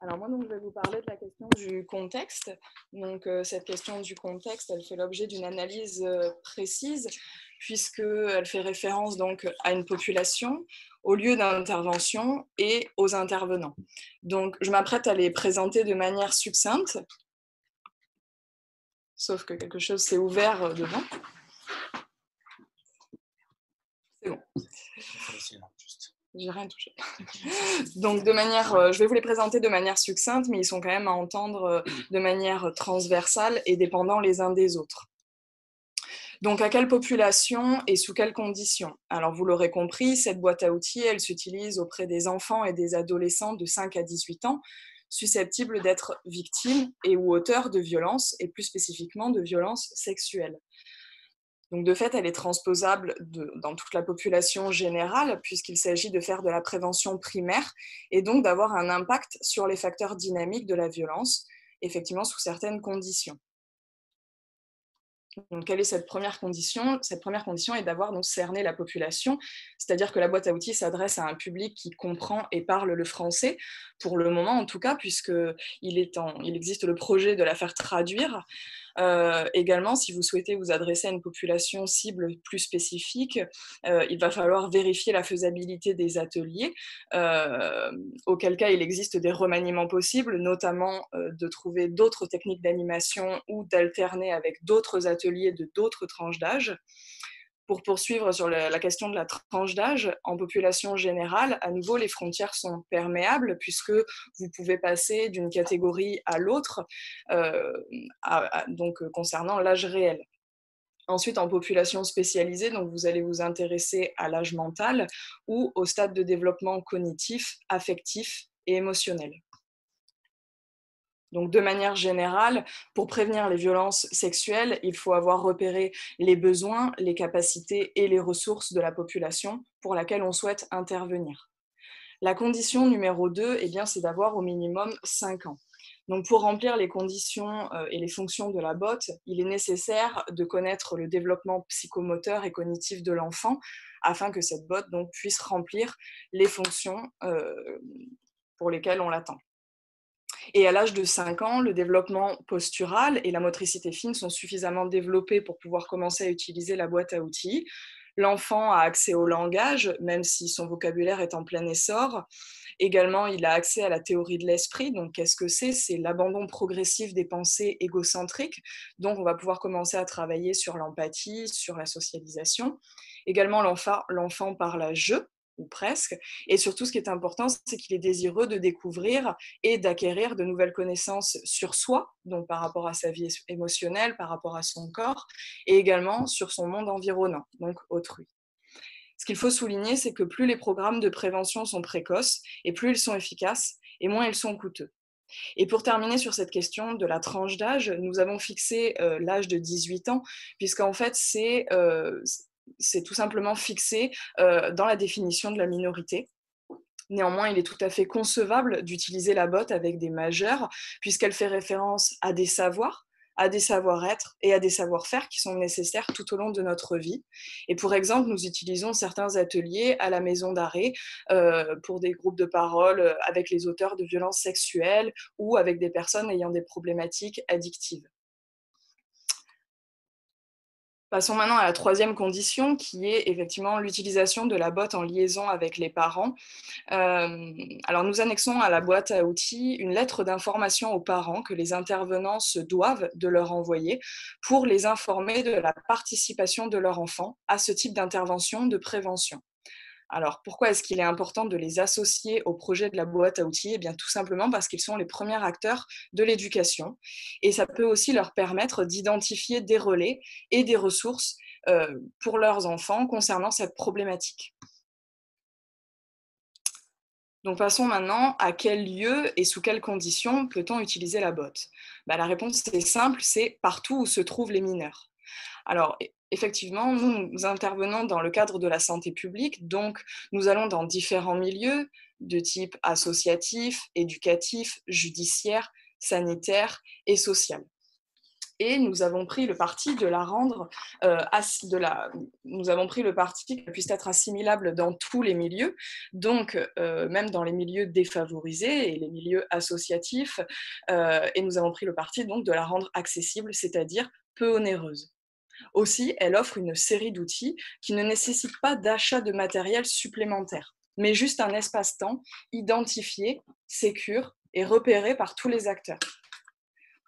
Alors moi, donc, je vais vous parler de la question du contexte. Donc cette question du contexte, elle fait l'objet d'une analyse précise puisqu'elle fait référence donc à une population, au lieu d'intervention et aux intervenants. Donc je m'apprête à les présenter de manière succincte, sauf que quelque chose s'est ouvert devant. C'est bon. J'ai rien touché. Donc, je vais vous les présenter de manière succincte, mais ils sont quand même à entendre de manière transversale et dépendant les uns des autres. Donc, à quelle population et sous quelles conditions? Alors, vous l'aurez compris, cette boîte à outils, elle s'utilise auprès des enfants et des adolescents de 5 à 18 ans, susceptibles d'être victimes et ou auteurs de violences, et plus spécifiquement de violences sexuelles. Donc de fait, elle est transposable dans toute la population générale, puisqu'il s'agit de faire de la prévention primaire et donc d'avoir un impact sur les facteurs dynamiques de la violence, effectivement sous certaines conditions. Donc, quelle est cette première condition? Cette première condition est d'avoir donc cerné la population, c'est-à-dire que la boîte à outils s'adresse à un public qui comprend et parle le français, pour le moment en tout cas, puisqu'il existe le projet de la faire traduire. Également, si vous souhaitez vous adresser à une population cible plus spécifique, il va falloir vérifier la faisabilité des ateliers, auquel cas il existe des remaniements possibles, notamment de trouver d'autres techniques d'animation ou d'alterner avec d'autres ateliers de d'autres tranches d'âge. Pour poursuivre sur la question de la tranche d'âge, en population générale, à nouveau, les frontières sont perméables puisque vous pouvez passer d'une catégorie à l'autre, donc concernant l'âge réel. Ensuite, en population spécialisée, donc vous allez vous intéresser à l'âge mental ou au stade de développement cognitif, affectif et émotionnel. Donc, de manière générale, pour prévenir les violences sexuelles, il faut avoir repéré les besoins, les capacités et les ressources de la population pour laquelle on souhaite intervenir. La condition numéro 2, c'est d'avoir au minimum 5 ans. Donc, pour remplir les conditions et les fonctions de la botte, il est nécessaire de connaître le développement psychomoteur et cognitif de l'enfant afin que cette botte donc, puisse remplir les fonctions pour lesquelles on l'attend. Et à l'âge de 5 ans, le développement postural et la motricité fine sont suffisamment développés pour pouvoir commencer à utiliser la boîte à outils. L'enfant a accès au langage, même si son vocabulaire est en plein essor. Également, il a accès à la théorie de l'esprit. Donc, qu'est-ce que c'est? C'est l'abandon progressif des pensées égocentriques. Donc, on va pouvoir commencer à travailler sur l'empathie, sur la socialisation. Également, l'enfant parle à je, ou presque. Et surtout, ce qui est important, c'est qu'il est désireux de découvrir et d'acquérir de nouvelles connaissances sur soi, donc par rapport à sa vie émotionnelle, par rapport à son corps, et également sur son monde environnant, donc autrui. Ce qu'il faut souligner, c'est que plus les programmes de prévention sont précoces, et plus ils sont efficaces, et moins ils sont coûteux. Et pour terminer sur cette question de la tranche d'âge, nous avons fixé l'âge de 18 ans, puisqu'en fait, c'est tout simplement fixé dans la définition de la minorité. Néanmoins, il est tout à fait concevable d'utiliser la botte avec des majeurs, puisqu'elle fait référence à des savoirs, à des savoir-être et à des savoir-faire qui sont nécessaires tout au long de notre vie. Et pour exemple, nous utilisons certains ateliers à la maison d'arrêt pour des groupes de parole avec les auteurs de violences sexuelles ou avec des personnes ayant des problématiques addictives. Passons maintenant à la troisième condition, qui est effectivement l'utilisation de la botte en liaison avec les parents. Alors, nous annexons à la boîte à outils une lettre d'information aux parents que les intervenants se doivent de leur envoyer pour les informer de la participation de leur enfant à ce type d'intervention de prévention. Alors, pourquoi est-ce qu'il est important de les associer au projet de la boîte à outils? Eh bien, tout simplement parce qu'ils sont les premiers acteurs de l'éducation. Et ça peut aussi leur permettre d'identifier des relais et des ressources pour leurs enfants concernant cette problématique. Donc, passons maintenant à quel lieu et sous quelles conditions peut-on utiliser la botte? La réponse est simple, c'est partout où se trouvent les mineurs. Alors, effectivement, nous intervenons dans le cadre de la santé publique, donc nous allons dans différents milieux de type associatif, éducatif, judiciaire, sanitaire et social. Et nous avons pris le parti de la rendre, nous avons pris le parti qu'elle puisse être assimilable dans tous les milieux, donc même dans les milieux défavorisés et les milieux associatifs, et nous avons pris le parti donc de la rendre accessible, c'est-à-dire peu onéreuse. Aussi, elle offre une série d'outils qui ne nécessitent pas d'achat de matériel supplémentaire, mais juste un espace-temps identifié, sécure et repéré par tous les acteurs.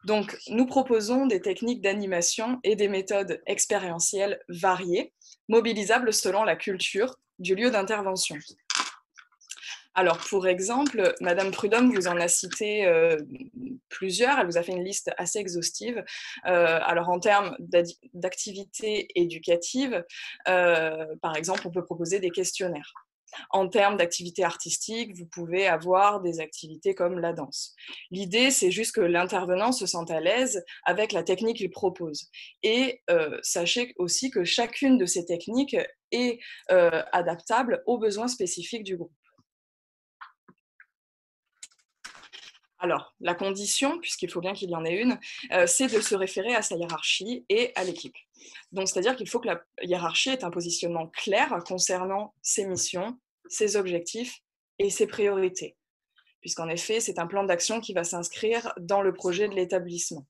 Donc, nous proposons des techniques d'animation et des méthodes expérientielles variées, mobilisables selon la culture du lieu d'intervention. Alors, pour exemple, Madame Prudhomme vous en a cité plusieurs, elle vous a fait une liste assez exhaustive. Alors, en termes d'activités éducatives, par exemple, on peut proposer des questionnaires. En termes d'activités artistiques, vous pouvez avoir des activités comme la danse. L'idée, c'est juste que l'intervenant se sente à l'aise avec la technique qu'il propose. Et sachez aussi que chacune de ces techniques est adaptable aux besoins spécifiques du groupe. Alors, la condition, puisqu'il faut bien qu'il y en ait une, c'est de se référer à sa hiérarchie et à l'équipe. Donc, c'est-à-dire qu'il faut que la hiérarchie ait un positionnement clair concernant ses missions, ses objectifs et ses priorités, puisqu'en effet, c'est un plan d'action qui va s'inscrire dans le projet de l'établissement.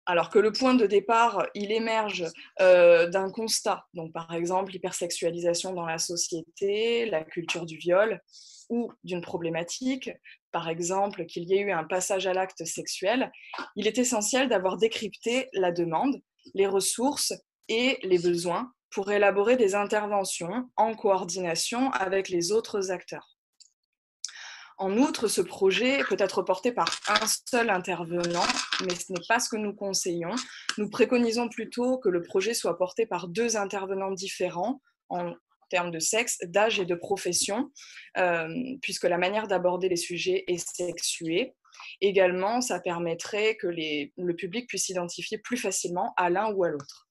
Alors que le point de départ, il émerge d'un constat, donc par exemple l'hypersexualisation dans la société, la culture du viol, ou d'une problématique, par exemple qu'il y ait eu un passage à l'acte sexuel, il est essentiel d'avoir décrypté la demande, les ressources et les besoins pour élaborer des interventions en coordination avec les autres acteurs. En outre, ce projet peut être porté par un seul intervenant, mais ce n'est pas ce que nous conseillons. Nous préconisons plutôt que le projet soit porté par 2 intervenants différents en termes de sexe, d'âge et de profession, puisque la manière d'aborder les sujets est sexuée. Également, ça permettrait que le public puisse s'identifier plus facilement à l'un ou à l'autre.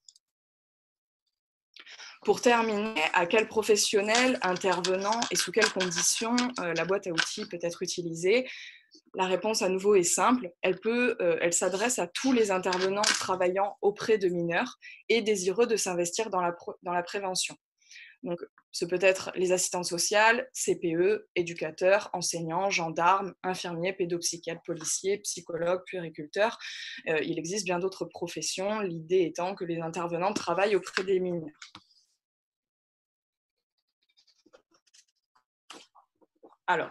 Pour terminer, à quel professionnel, intervenant et sous quelles conditions la boîte à outils peut être utilisée? La réponse à nouveau est simple, elle s'adresse à tous les intervenants travaillant auprès de mineurs et désireux de s'investir dans la prévention. Donc, ce peut être les assistantes sociales, CPE, éducateurs, enseignants, gendarmes, infirmiers, pédopsychiatres, policiers, psychologues, puériculteurs. Il existe bien d'autres professions, l'idée étant que les intervenants travaillent auprès des mineurs. Alors,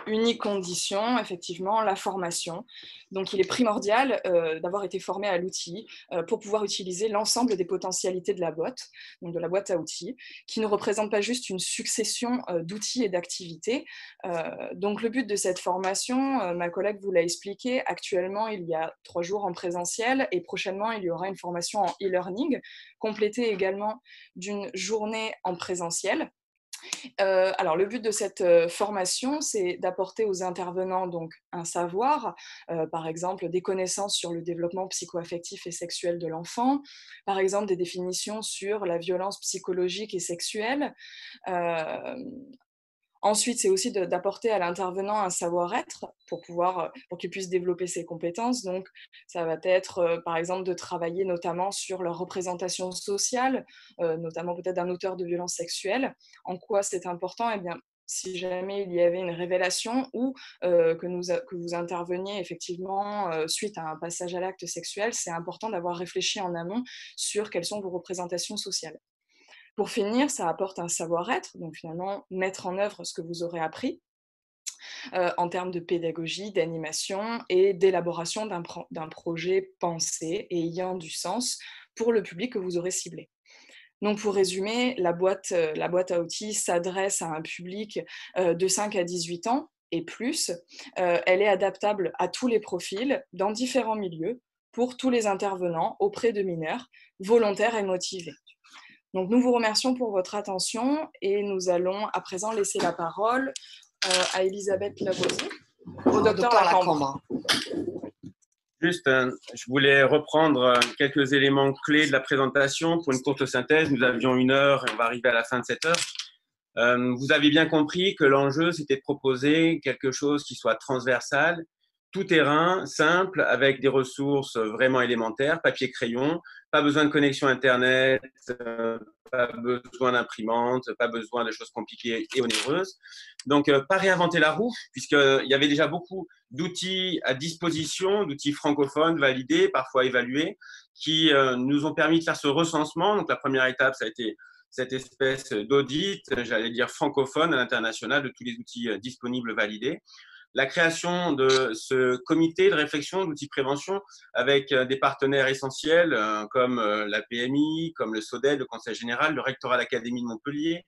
unique condition, effectivement, la formation. Donc, il est primordial d'avoir été formé à l'outil pour pouvoir utiliser l'ensemble des potentialités de la boîte, donc de la boîte à outils, qui ne représente pas juste une succession d'outils et d'activités. Donc, le but de cette formation, ma collègue vous l'a expliqué, actuellement, il y a 3 jours en présentiel et prochainement, il y aura une formation en e-learning, complétée également d'une journée en présentiel. Alors, le but de cette formation, c'est d'apporter aux intervenants donc, un savoir, par exemple des connaissances sur le développement psycho-affectif et sexuel de l'enfant, par exemple des définitions sur la violence psychologique et sexuelle. Ensuite, c'est aussi d'apporter à l'intervenant un savoir-être pour qu'il puisse développer ses compétences. Donc, ça va être, par exemple, de travailler notamment sur leur représentation sociale, notamment peut-être d'un auteur de violences sexuelles. En quoi c'est important? Eh bien, si jamais il y avait une révélation ou que vous interveniez effectivement suite à un passage à l'acte sexuel, c'est important d'avoir réfléchi en amont sur quelles sont vos représentations sociales. Pour finir, ça apporte un savoir-être, donc finalement mettre en œuvre ce que vous aurez appris en termes de pédagogie, d'animation et d'élaboration d'un projet pensé et ayant du sens pour le public que vous aurez ciblé. Donc pour résumer, la boîte à outils s'adresse à un public de 5 à 18 ans et plus. Elle est adaptable à tous les profils, dans différents milieux, pour tous les intervenants auprès de mineurs, volontaires et motivés. Donc, nous vous remercions pour votre attention et nous allons à présent laisser la parole à Elisabeth Lavoisier, au docteur Lacambre. Juste, je voulais reprendre quelques éléments clés de la présentation pour une courte synthèse. Nous avions 1 heure et on va arriver à la fin de cette heure. Vous avez bien compris que l'enjeu, c'était de proposer quelque chose qui soit transversal, tout terrain, simple, avec des ressources vraiment élémentaires, papier, crayon, pas besoin de connexion Internet, pas besoin d'imprimante, pas besoin de choses compliquées et onéreuses. Donc, pas réinventer la roue, puisqu'il y avait déjà beaucoup d'outils à disposition, d'outils francophones validés, parfois évalués, qui nous ont permis de faire ce recensement. Donc, la première étape, ça a été cette espèce d'audit, j'allais dire francophone à l'international, de tous les outils disponibles validés. La création de ce comité de réflexion d'outils de prévention avec des partenaires essentiels comme la PMI, comme le SODED, le Conseil général, le rectorat de l'Académie de Montpellier,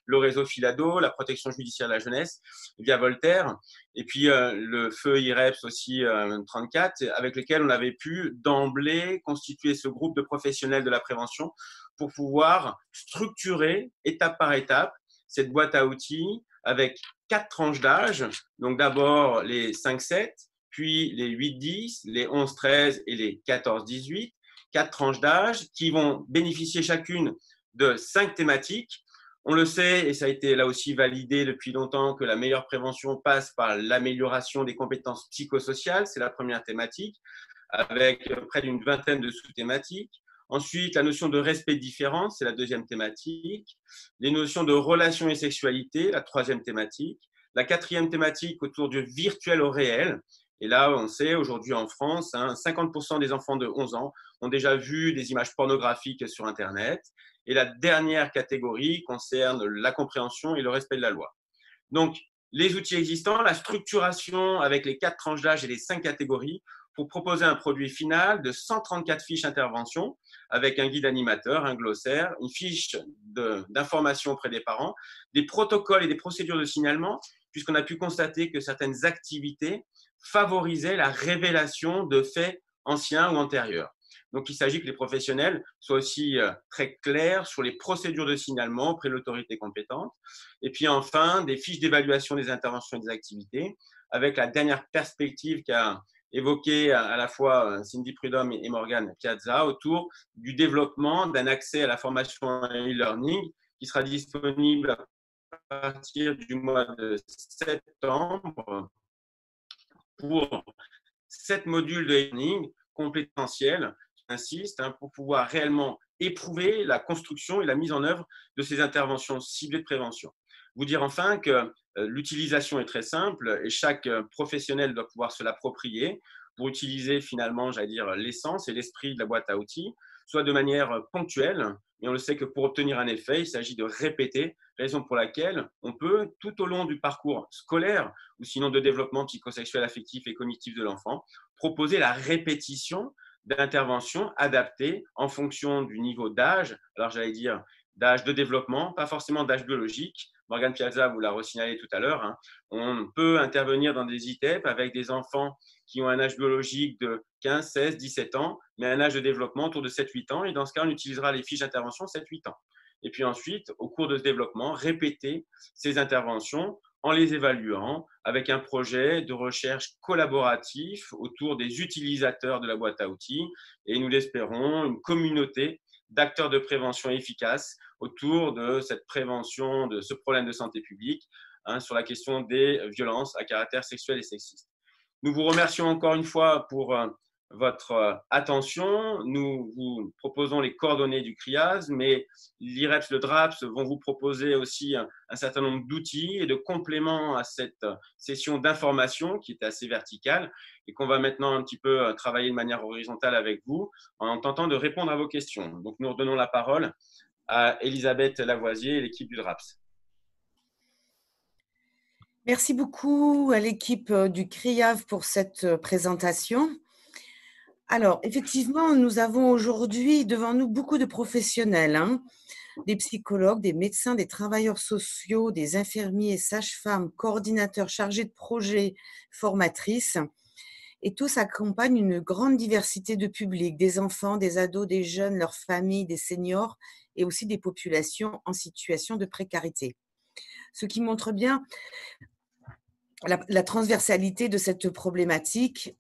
le réseau Filado, la protection judiciaire de la jeunesse via Voltaire, et puis le feu IREPS aussi 34, avec lequel on avait pu d'emblée constituer ce groupe de professionnels de la prévention pour pouvoir structurer étape par étape cette boîte à outils avec 4 tranches d'âge, donc d'abord les 5-7, puis les 8-10, les 11-13 et les 14-18, 4 tranches d'âge qui vont bénéficier chacune de 5 thématiques. On le sait, et ça a été là aussi validé depuis longtemps, que la meilleure prévention passe par l'amélioration des compétences psychosociales, c'est la première thématique, avec près d'une vingtaine de sous-thématiques. Ensuite, la notion de respect de différence, c'est la deuxième thématique. Les notions de relation et sexualité, la troisième thématique. La quatrième thématique autour du virtuel au réel. Et là, on sait aujourd'hui en France, 50% des enfants de 11 ans ont déjà vu des images pornographiques sur Internet. Et la dernière catégorie concerne la compréhension et le respect de la loi. Donc, les outils existants, la structuration avec les 4 tranches d'âge et les 5 catégories pour proposer un produit final de 134 fiches intervention avec un guide animateur, un glossaire, une fiche d'information auprès des parents, des protocoles et des procédures de signalement, puisqu'on a pu constater que certaines activités favorisaient la révélation de faits anciens ou antérieurs. Donc, il s'agit que les professionnels soient aussi très clairs sur les procédures de signalement auprès de l'autorité compétente. Et puis enfin, des fiches d'évaluation des interventions et des activités, avec la dernière perspective qu'a évoquée à la fois Cindy Prudhomme et Morgane Piazza autour du développement d'un accès à la formation e-learning qui sera disponible à partir du mois de septembre pour 7 modules de e-learning compétentiels, j'insiste, pour pouvoir réellement éprouver la construction et la mise en œuvre de ces interventions ciblées de prévention. Vous dire enfin que l'utilisation est très simple et chaque professionnel doit pouvoir se l'approprier pour utiliser finalement, j'allais dire, l'essence et l'esprit de la boîte à outils, soit de manière ponctuelle, mais on le sait que pour obtenir un effet, il s'agit de répéter, raison pour laquelle on peut, tout au long du parcours scolaire ou sinon de développement psychosexuel, affectif et cognitif de l'enfant, proposer la répétition d'interventions adaptées en fonction du niveau d'âge, alors j'allais dire d'âge de développement, pas forcément d'âge biologique. Morgane Piazza vous l'a resignalé tout à l'heure, on peut intervenir dans des ITEP avec des enfants qui ont un âge biologique de 15, 16, 17 ans, mais un âge de développement autour de 7-8 ans. Et dans ce cas, on utilisera les fiches d'intervention 7-8 ans. Et puis ensuite, au cours de ce développement, répéter ces interventions en les évaluant avec un projet de recherche collaboratif autour des utilisateurs de la boîte à outils. Et nous l'espérons, une communauté d'acteurs de prévention efficaces autour de cette prévention de ce problème de santé publique sur la question des violences à caractère sexuel et sexiste. Nous vous remercions encore une fois pour votre attention. Nous vous proposons les coordonnées du CRIAS, mais l'IREPS, le DRAPS vont vous proposer aussi un certain nombre d'outils et de compléments à cette session d'information qui est assez verticale et qu'on va maintenant un petit peu travailler de manière horizontale avec vous en tentant de répondre à vos questions. Donc, nous redonnons la parole à Elisabeth Lavoisier et l'équipe du DRAPS. Merci beaucoup à l'équipe du CRIAV pour cette présentation. Alors, effectivement, nous avons aujourd'hui devant nous beaucoup de professionnels, des psychologues, des médecins, des travailleurs sociaux, des infirmiers, sages-femmes, coordinateurs chargés de projets, formatrices. Et tous accompagnent une grande diversité de publics, des enfants, des ados, des jeunes, leurs familles, des seniors et aussi des populations en situation de précarité. Ce qui montre bien la transversalité de cette problématique.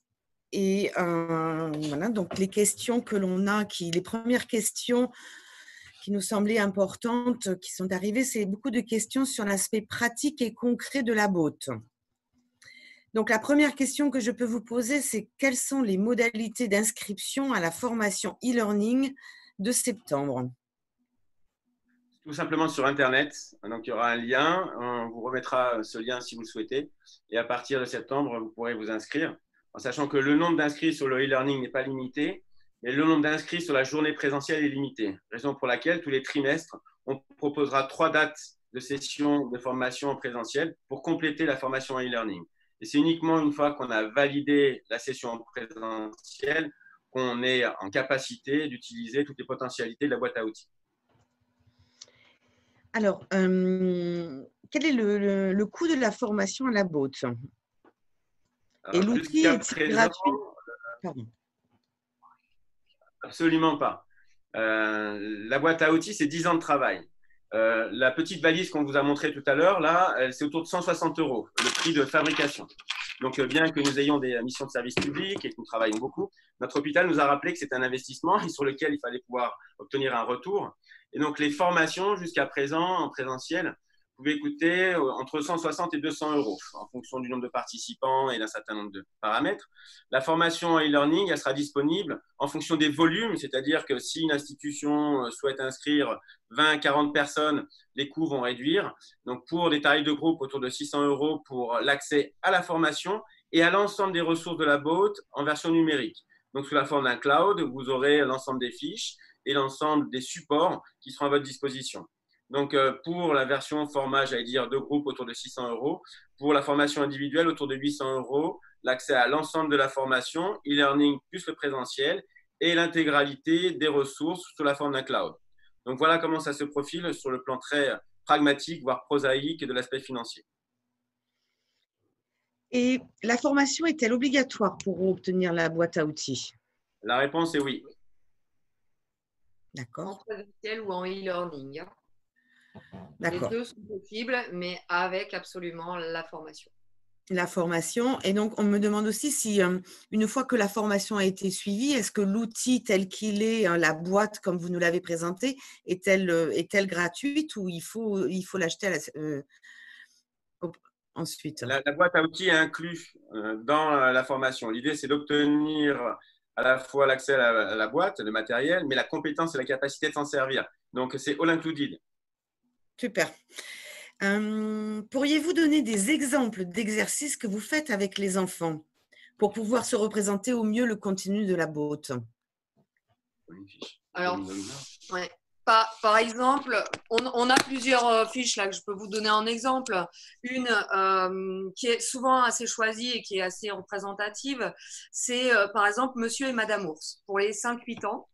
Et voilà, donc les questions que l'on a, les premières questions qui nous semblaient importantes, qui sont arrivées, c'est beaucoup de questions sur l'aspect pratique et concret de la botte. Donc la première question que je peux vous poser, c'est quelles sont les modalités d'inscription à la formation e-learning de septembre? Tout simplement sur Internet. Donc, il y aura un lien. On vous remettra ce lien si vous le souhaitez. Et à partir de septembre, vous pourrez vous inscrire. En sachant que le nombre d'inscrits sur le e-learning n'est pas limité, mais le nombre d'inscrits sur la journée présentielle est limité. Raison pour laquelle, tous les trimestres, on proposera 3 dates de session de formation en présentiel pour compléter la formation en e-learning. Et c'est uniquement une fois qu'on a validé la session en présentiel qu'on est en capacité d'utiliser toutes les potentialités de la boîte à outils. Alors, quel est le coût de la formation à la botte? Et l'outil est-il gratuit? Pardon. Absolument pas. La boîte à outils, c'est 10 ans de travail. La petite valise qu'on vous a montrée tout à l'heure, là, c'est autour de 160 €, le prix de fabrication. Donc, bien que nous ayons des missions de service public et que nous travaillons beaucoup, notre hôpital nous a rappelé que c'est un investissement et sur lequel il fallait pouvoir obtenir un retour. Et donc, les formations jusqu'à présent en présentiel pouvaient coûter entre 160 et 200 € en fonction du nombre de participants et d'un certain nombre de paramètres. La formation en e-learning, elle sera disponible en fonction des volumes, c'est-à-dire que si une institution souhaite inscrire 20, 40 personnes, les coûts vont réduire. Donc, pour des tarifs de groupe autour de 600 € pour l'accès à la formation et à l'ensemble des ressources de la boîte en version numérique. Donc, sous la forme d'un cloud, vous aurez l'ensemble des fiches et l'ensemble des supports qui seront à votre disposition. Donc, pour la version format, j'allais dire, de groupe autour de 600 €, pour la formation individuelle autour de 800 €, l'accès à l'ensemble de la formation, e-learning plus le présentiel et l'intégralité des ressources sous la forme d'un cloud. Donc, voilà comment ça se profile sur le plan très pragmatique, voire prosaïque de l'aspect financier. Et la formation est-elle obligatoire pour obtenir la boîte à outils? La réponse est oui. D'accord. En présentiel ou en e-learning. Les D'accord. deux sont possibles, mais avec absolument la formation. La formation. Et donc, on me demande aussi si, une fois que la formation a été suivie, est-ce que l'outil tel qu'il est, la boîte comme vous nous l'avez présenté, est-elle gratuite ou il faut l'acheter ensuite? La boîte à outils est inclue dans la formation. L'idée, c'est d'obtenir à la fois l'accès à la boîte, le matériel, mais la compétence et la capacité de s'en servir. Donc, c'est all included. Super. Pourriez-vous donner des exemples d'exercices que vous faites avec les enfants pour pouvoir se représenter au mieux le contenu de la botte? Alors, ouais. Par exemple, on a plusieurs fiches là que je peux vous donner en exemple. Une qui est souvent assez choisie et qui est assez représentative, c'est par exemple Monsieur et Madame Ours pour les 5-8 ans.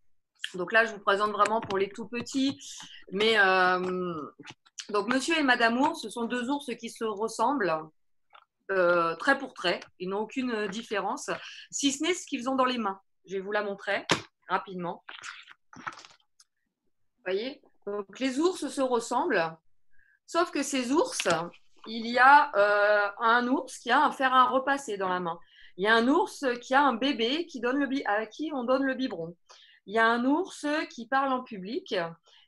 Donc là, je vous présente vraiment pour les tout petits. Mais donc Monsieur et Madame Ours, ce sont deux ours qui se ressemblent trait pour trait. Ils n'ont aucune différence, si ce n'est ce qu'ils ont dans les mains. Je vais vous la montrer rapidement. Vous voyez, donc les ours se ressemblent, sauf que ces ours, il y a un ours qui a un fer à repasser dans la main. Il y a un ours qui a un bébé à qui on donne le biberon. Il y a un ours qui parle en public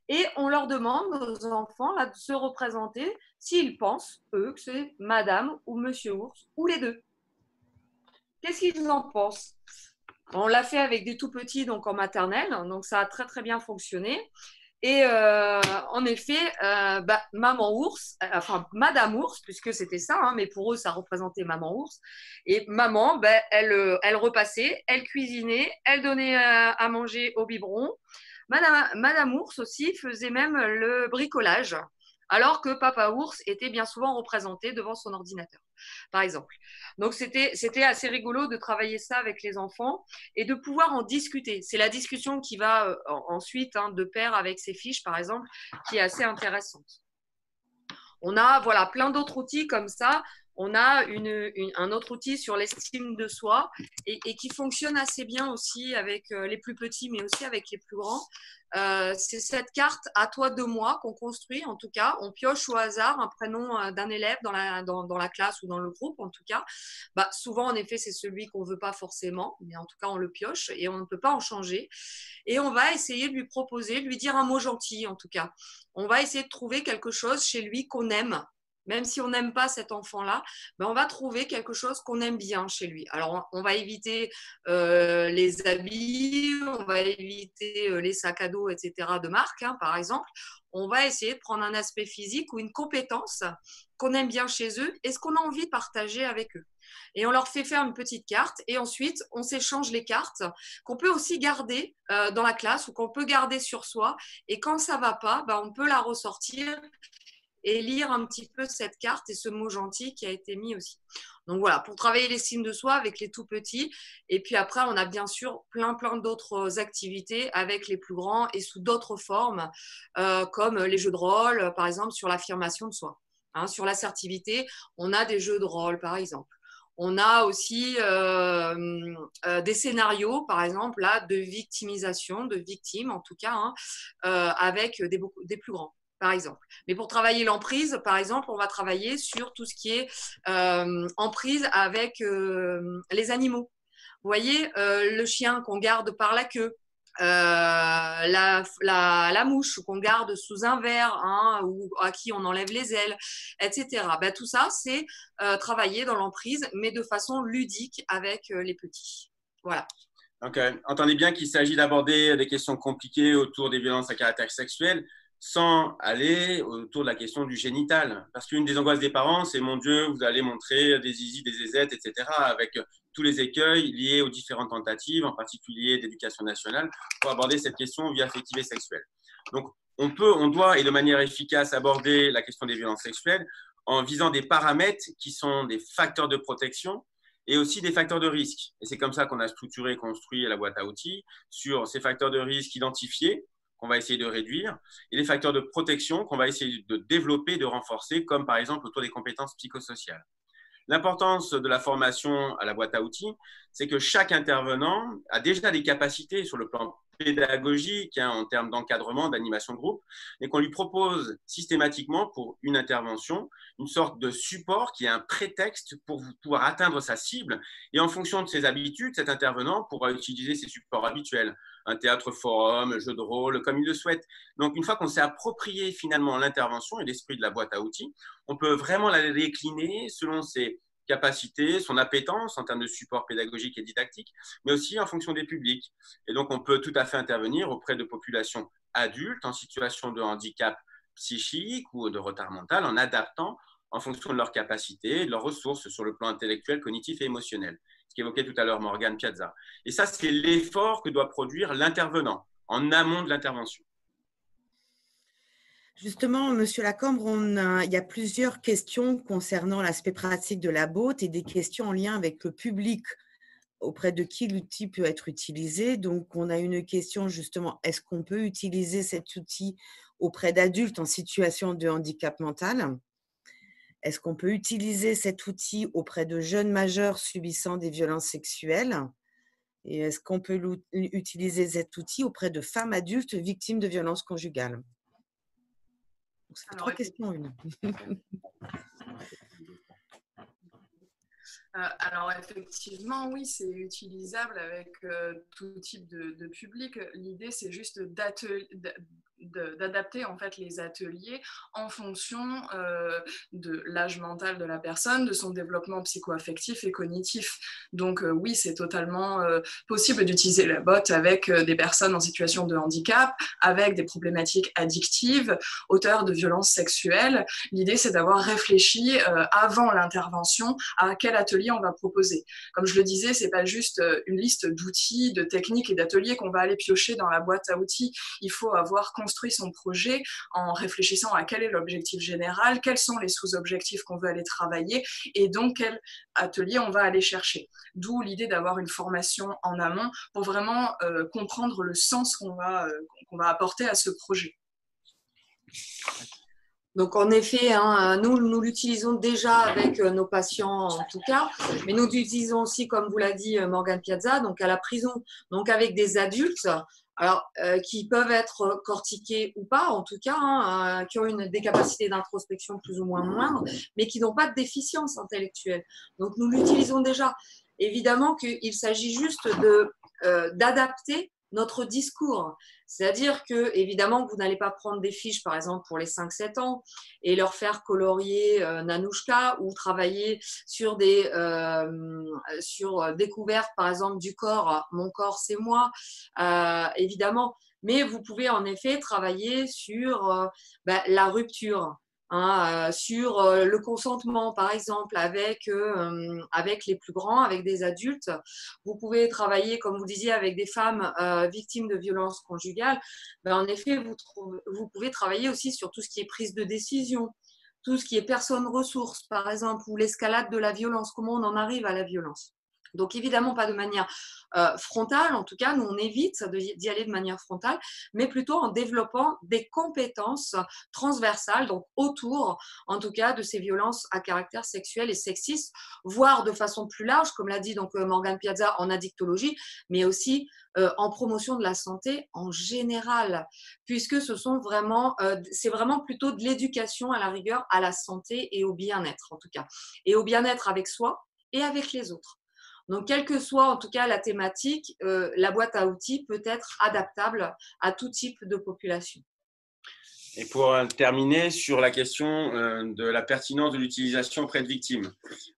et on leur demande aux enfants là, de se représenter s'ils pensent, eux, que c'est Madame ou Monsieur Ours ou les deux. Qu'est-ce qu'ils en pensent? On l'a fait avec des tout petits, donc en maternelle, donc ça a très très bien fonctionné. Et en effet, Maman Ours, enfin Madame Ours, puisque c'était ça, hein, mais pour eux, ça représentait Maman Ours. Et Maman, elle repassait, elle cuisinait, elle donnait à manger au biberon. Madame Ours aussi faisait même le bricolage, alors que Papa Ours était bien souvent représenté devant son ordinateur, par exemple. Donc, c'était assez rigolo de travailler ça avec les enfants et de pouvoir en discuter. C'est la discussion qui va ensuite de pair avec ces fiches, par exemple, qui est assez intéressante. On a voilà, plein d'autres outils comme ça. On a un autre outil sur l'estime de soi et qui fonctionne assez bien aussi avec les plus petits, mais aussi avec les plus grands. C'est cette carte à toi de moi qu'on construit, en tout cas. On pioche au hasard un prénom d'un élève dans la classe ou dans le groupe, en tout cas. Souvent, en effet, c'est celui qu'on ne veut pas forcément, mais en tout cas, on le pioche et on ne peut pas en changer. Et on va essayer de lui proposer, de lui dire un mot gentil, en tout cas. On va essayer de trouver quelque chose chez lui qu'on aime. Même si on n'aime pas cet enfant-là, on va trouver quelque chose qu'on aime bien chez lui. Alors, on va éviter les habits, on va éviter les sacs à dos, etc. de marque, par exemple. On va essayer de prendre un aspect physique ou une compétence qu'on aime bien chez eux et ce qu'on a envie de partager avec eux. Et on leur fait faire une petite carte et ensuite, on s'échange les cartes qu'on peut aussi garder dans la classe ou qu'on peut garder sur soi. Et quand ça ne va pas, on peut la ressortir et lire un petit peu cette carte et ce mot gentil qui a été mis aussi. Donc voilà, pour travailler l'estime de soi avec les tout petits. Et puis après, on a bien sûr plein d'autres activités avec les plus grands et sous d'autres formes, comme les jeux de rôle, par exemple, sur l'affirmation de soi. Sur l'assertivité, on a des jeux de rôle, par exemple. On a aussi des scénarios, par exemple, là, de victimisation, de victimes en tout cas, avec des plus grands, par exemple. Mais pour travailler l'emprise, par exemple, on va travailler sur tout ce qui est emprise avec les animaux. Vous voyez, le chien qu'on garde par la queue, la mouche qu'on garde sous un verre, ou à qui on enlève les ailes, etc. Tout ça, c'est travailler dans l'emprise, mais de façon ludique avec les petits. Voilà. Donc, entendez bien qu'il s'agit d'aborder des questions compliquées autour des violences à caractère sexuel sans aller autour de la question du génital. Parce qu'une des angoisses des parents, c'est « mon Dieu, vous allez montrer des zizi, des zézettes, etc. » avec tous les écueils liés aux différentes tentatives, en particulier d'éducation nationale, pour aborder cette question vie affective et sexuelle. Donc, on doit, et de manière efficace, aborder la question des violences sexuelles en visant des paramètres qui sont des facteurs de protection et aussi des facteurs de risque. Et c'est comme ça qu'on a structuré et construit la boîte à outils sur ces facteurs de risque identifiés qu'on va essayer de réduire et les facteurs de protection qu'on va essayer de développer, de renforcer, comme par exemple autour des compétences psychosociales. L'importance de la formation à la boîte à outils, c'est que chaque intervenant a déjà des capacités sur le plan pédagogique, en termes d'encadrement, d'animation de groupe, et qu'on lui propose systématiquement pour une intervention une sorte de support qui est un prétexte pour pouvoir atteindre sa cible. Et en fonction de ses habitudes, cet intervenant pourra utiliser ses supports habituels, un théâtre forum, un jeu de rôle, comme il le souhaite. Donc, une fois qu'on s'est approprié finalement l'intervention et l'esprit de la boîte à outils, on peut vraiment la décliner selon ses capacités, son appétence en termes de support pédagogique et didactique, mais aussi en fonction des publics. Et donc, on peut tout à fait intervenir auprès de populations adultes en situation de handicap psychique ou de retard mental en adaptant en fonction de leurs capacités et de leurs ressources sur le plan intellectuel, cognitif et émotionnel, ce qu'évoquait tout à l'heure Morgane Piazza. Et ça, c'est l'effort que doit produire l'intervenant en amont de l'intervention. Justement, Monsieur Lacombe, il y a plusieurs questions concernant l'aspect pratique de la botte et des questions en lien avec le public auprès de qui l'outil peut être utilisé. Donc, on a une question justement, est-ce qu'on peut utiliser cet outil auprès d'adultes en situation de handicap mental? Est-ce qu'on peut utiliser cet outil auprès de jeunes majeurs subissant des violences sexuelles? Et est-ce qu'on peut utiliser cet outil auprès de femmes adultes victimes de violences conjugales? Donc, ça fait 3 questions en une. Alors effectivement, oui, c'est utilisable avec tout type de public. L'idée, c'est juste d'adapter en fait les ateliers en fonction de l'âge mental de la personne, de son développement psycho-affectif et cognitif. Donc oui, c'est totalement possible d'utiliser la botte avec des personnes en situation de handicap, avec des problématiques addictives, auteurs de violences sexuelles. L'idée, c'est d'avoir réfléchi avant l'intervention à quel atelier on va proposer. Comme je le disais, c'est pas juste une liste d'outils, de techniques et d'ateliers qu'on va aller piocher dans la boîte à outils. Il faut avoir construit son projet en réfléchissant à quel est l'objectif général, quels sont les sous-objectifs qu'on veut aller travailler et donc quel atelier on va aller chercher. D'où l'idée d'avoir une formation en amont pour vraiment comprendre le sens qu'on va apporter à ce projet. Donc, en effet, hein, nous l'utilisons déjà avec nos patients en tout cas, mais nous l'utilisons aussi, comme vous l'a dit Morgane Piazza, donc à la prison, donc avec des adultes, alors qui peuvent être cortiqués ou pas, en tout cas, hein, qui ont des capacités d'introspection plus ou moins moindres, mais qui n'ont pas de déficience intellectuelle. Donc, nous l'utilisons déjà. Évidemment qu'il s'agit juste d'adapter notre discours. C'est-à-dire que, évidemment, vous n'allez pas prendre des fiches, par exemple, pour les 5-7 ans et leur faire colorier Nanouchka ou travailler sur sur découverte, par exemple, du corps. Mon corps, c'est moi, évidemment. Mais vous pouvez, en effet, travailler sur la rupture. Sur le consentement, par exemple, avec les plus grands, avec des adultes. Vous pouvez travailler, comme vous disiez, avec des femmes victimes de violences conjugales. En effet, vous pouvez travailler aussi sur tout ce qui est prise de décision, tout ce qui est personne ressource, par exemple, ou l'escalade de la violence, comment on en arrive à la violence. Donc, évidemment, pas de manière frontale. En tout cas, nous, on évite d'y aller de manière frontale, mais plutôt en développant des compétences transversales, donc autour, en tout cas, de ces violences à caractère sexuel et sexiste, voire de façon plus large, comme l'a dit donc Morgane Piazza, en addictologie, mais aussi en promotion de la santé en général, puisque c'est vraiment plutôt de l'éducation à la rigueur, à la santé et au bien-être, en tout cas, et au bien-être avec soi et avec les autres. Donc, quelle que soit en tout cas la thématique, la boîte à outils peut être adaptable à tout type de population. Et pour terminer sur la question de la pertinence de l'utilisation auprès de victimes,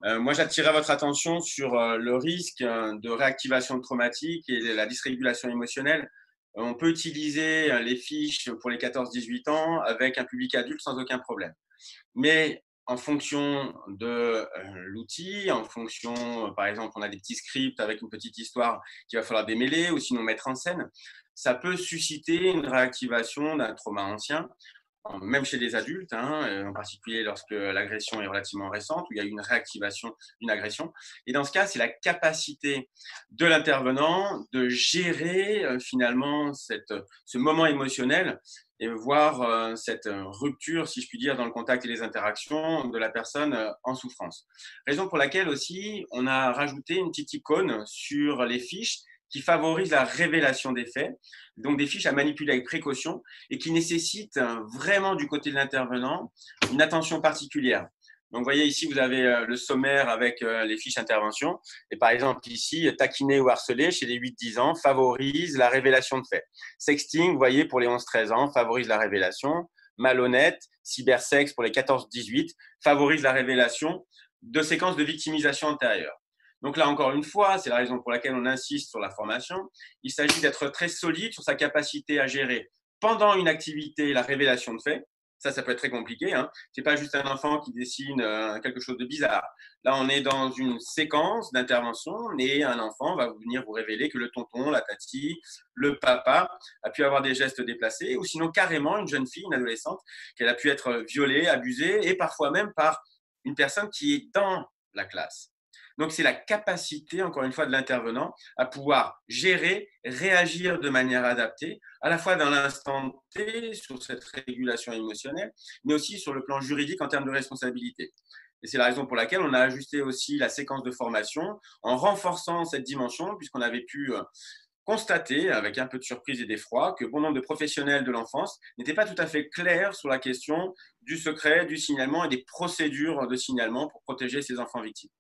moi j'attirerai votre attention sur le risque de réactivation traumatique et la dysrégulation émotionnelle. On peut utiliser les fiches pour les 14-18 ans avec un public adulte sans aucun problème. Mais en fonction de l'outil, en fonction, par exemple, on a des petits scripts avec une petite histoire qu'il va falloir démêler ou sinon mettre en scène, ça peut susciter une réactivation d'un trauma ancien, même chez les adultes, en particulier lorsque l'agression est relativement récente, où il y a une réactivation d'une agression. Et dans ce cas, c'est la capacité de l'intervenant de gérer finalement ce moment émotionnel et voir cette rupture, si je puis dire, dans le contact et les interactions de la personne en souffrance. Raison pour laquelle aussi, on a rajouté une petite icône sur les fiches qui favorise la révélation des faits, donc des fiches à manipuler avec précaution et qui nécessitent vraiment du côté de l'intervenant une attention particulière. Donc, vous voyez ici, vous avez le sommaire avec les fiches intervention. Et par exemple, ici, taquiner ou harceler chez les 8-10 ans favorise la révélation de faits. Sexting, vous voyez, pour les 11-13 ans, favorise la révélation. Malhonnête, cybersexe pour les 14-18, favorise la révélation de séquences de victimisation antérieure. Donc là, encore une fois, c'est la raison pour laquelle on insiste sur la formation. Il s'agit d'être très solide sur sa capacité à gérer pendant une activité la révélation de faits. Ça peut être très compliqué. Hein. Ce n'est pas juste un enfant qui dessine quelque chose de bizarre. Là, on est dans une séquence d'intervention et un enfant va venir vous révéler que le tonton, la tati, le papa a pu avoir des gestes déplacés ou sinon carrément une jeune fille, une adolescente, qu'elle a pu être violée, abusée et parfois même par une personne qui est dans la classe. Donc, c'est la capacité, encore une fois, de l'intervenant à pouvoir gérer, réagir de manière adaptée, à la fois dans l'instant T, sur cette régulation émotionnelle, mais aussi sur le plan juridique en termes de responsabilité. Et c'est la raison pour laquelle on a ajusté aussi la séquence de formation en renforçant cette dimension, puisqu'on avait pu constater, avec un peu de surprise et d'effroi, que bon nombre de professionnels de l'enfance n'étaient pas tout à fait clairs sur la question du secret, du signalement et des procédures de signalement pour protéger ces enfants victimes.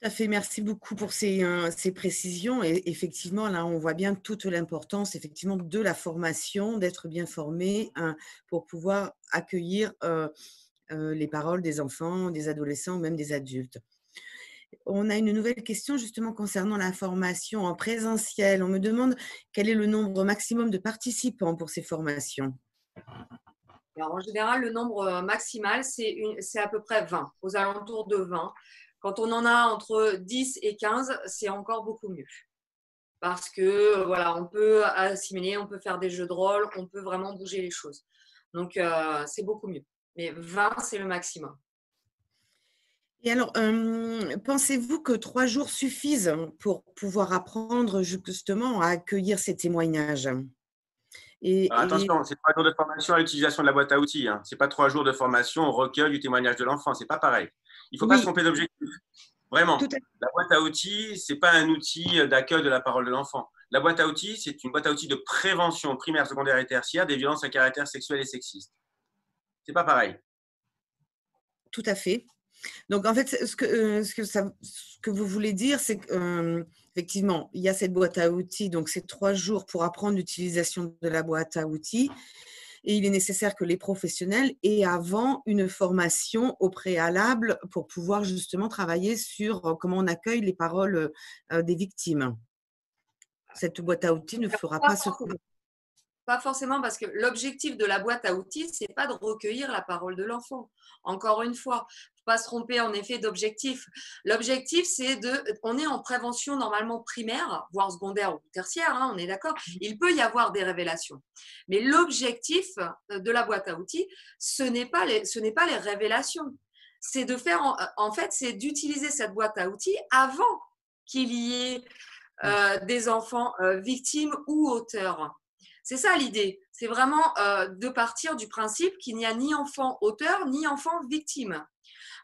Tout à fait, merci beaucoup pour ces précisions. Et effectivement, là, on voit bien toute l'importance effectivement de la formation, d'être bien formé pour pouvoir accueillir les paroles des enfants, des adolescents, même des adultes. On a une nouvelle question justement concernant la formation en présentiel. On me demande quel est le nombre maximum de participants pour ces formations. Alors, en général, le nombre maximal, c'est à peu près 20, aux alentours de 20. Quand on en a entre 10 et 15, c'est encore beaucoup mieux. Parce que, voilà, on peut assimiler, on peut faire des jeux de rôle, on peut vraiment bouger les choses. Donc, c'est beaucoup mieux. Mais 20, c'est le maximum. Et alors, pensez-vous que 3 jours suffisent pour pouvoir apprendre justement à accueillir ces témoignages? Attention, ce n'est pas 3 jours de formation à l'utilisation de la boîte à outils. Hein. Ce n'est pas 3 jours de formation au recueil du témoignage de l'enfant. Ce n'est pas pareil. Il ne faut pas se tromper d'objectif. Vraiment. La boîte à outils, ce n'est pas un outil d'accueil de la parole de l'enfant. La boîte à outils, c'est une boîte à outils de prévention primaire, secondaire et tertiaire des violences à caractère sexuel et sexiste. Ce n'est pas pareil. Tout à fait. Donc, en fait, ce que vous voulez dire, c'est qu'effectivement, il y a cette boîte à outils, donc c'est 3 jours pour apprendre l'utilisation de la boîte à outils. Et il est nécessaire que les professionnels aient avant une formation au préalable pour pouvoir justement travailler sur comment on accueille les paroles des victimes. Cette boîte à outils ne fera pas ce… Pas forcément, parce que l'objectif de la boîte à outils, ce n'est pas de recueillir la parole de l'enfant. Encore une fois, il ne faut pas se tromper en effet d'objectif. L'objectif, c'est on est en prévention normalement primaire, voire secondaire ou tertiaire, hein, on est d'accord. Il peut y avoir des révélations. Mais l'objectif de la boîte à outils, ce n'est pas les révélations. C'est de faire, en fait, c'est d'utiliser cette boîte à outils avant qu'il y ait des enfants victimes ou auteurs. C'est ça l'idée, c'est vraiment de partir du principe qu'il n'y a ni enfant auteur ni enfant victime.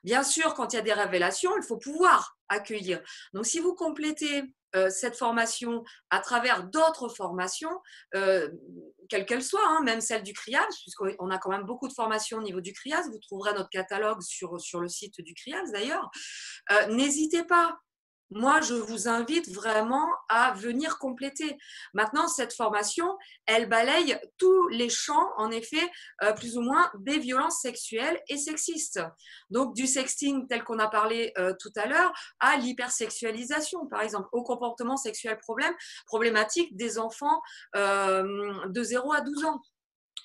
Bien sûr, quand il y a des révélations, il faut pouvoir accueillir. Donc, si vous complétez cette formation à travers d'autres formations, quelles qu'elles soient, hein, même celle du CRIAS, puisqu'on a quand même beaucoup de formations au niveau du CRIAS, vous trouverez notre catalogue sur le site du CRIAS d'ailleurs, n'hésitez pas. Moi, je vous invite vraiment à venir compléter. Maintenant, cette formation, elle balaye tous les champs, en effet, plus ou moins des violences sexuelles et sexistes. Donc, du sexting tel qu'on a parlé tout à l'heure, à l'hypersexualisation, par exemple, au comportement sexuel problématique des enfants de 0 à 12 ans.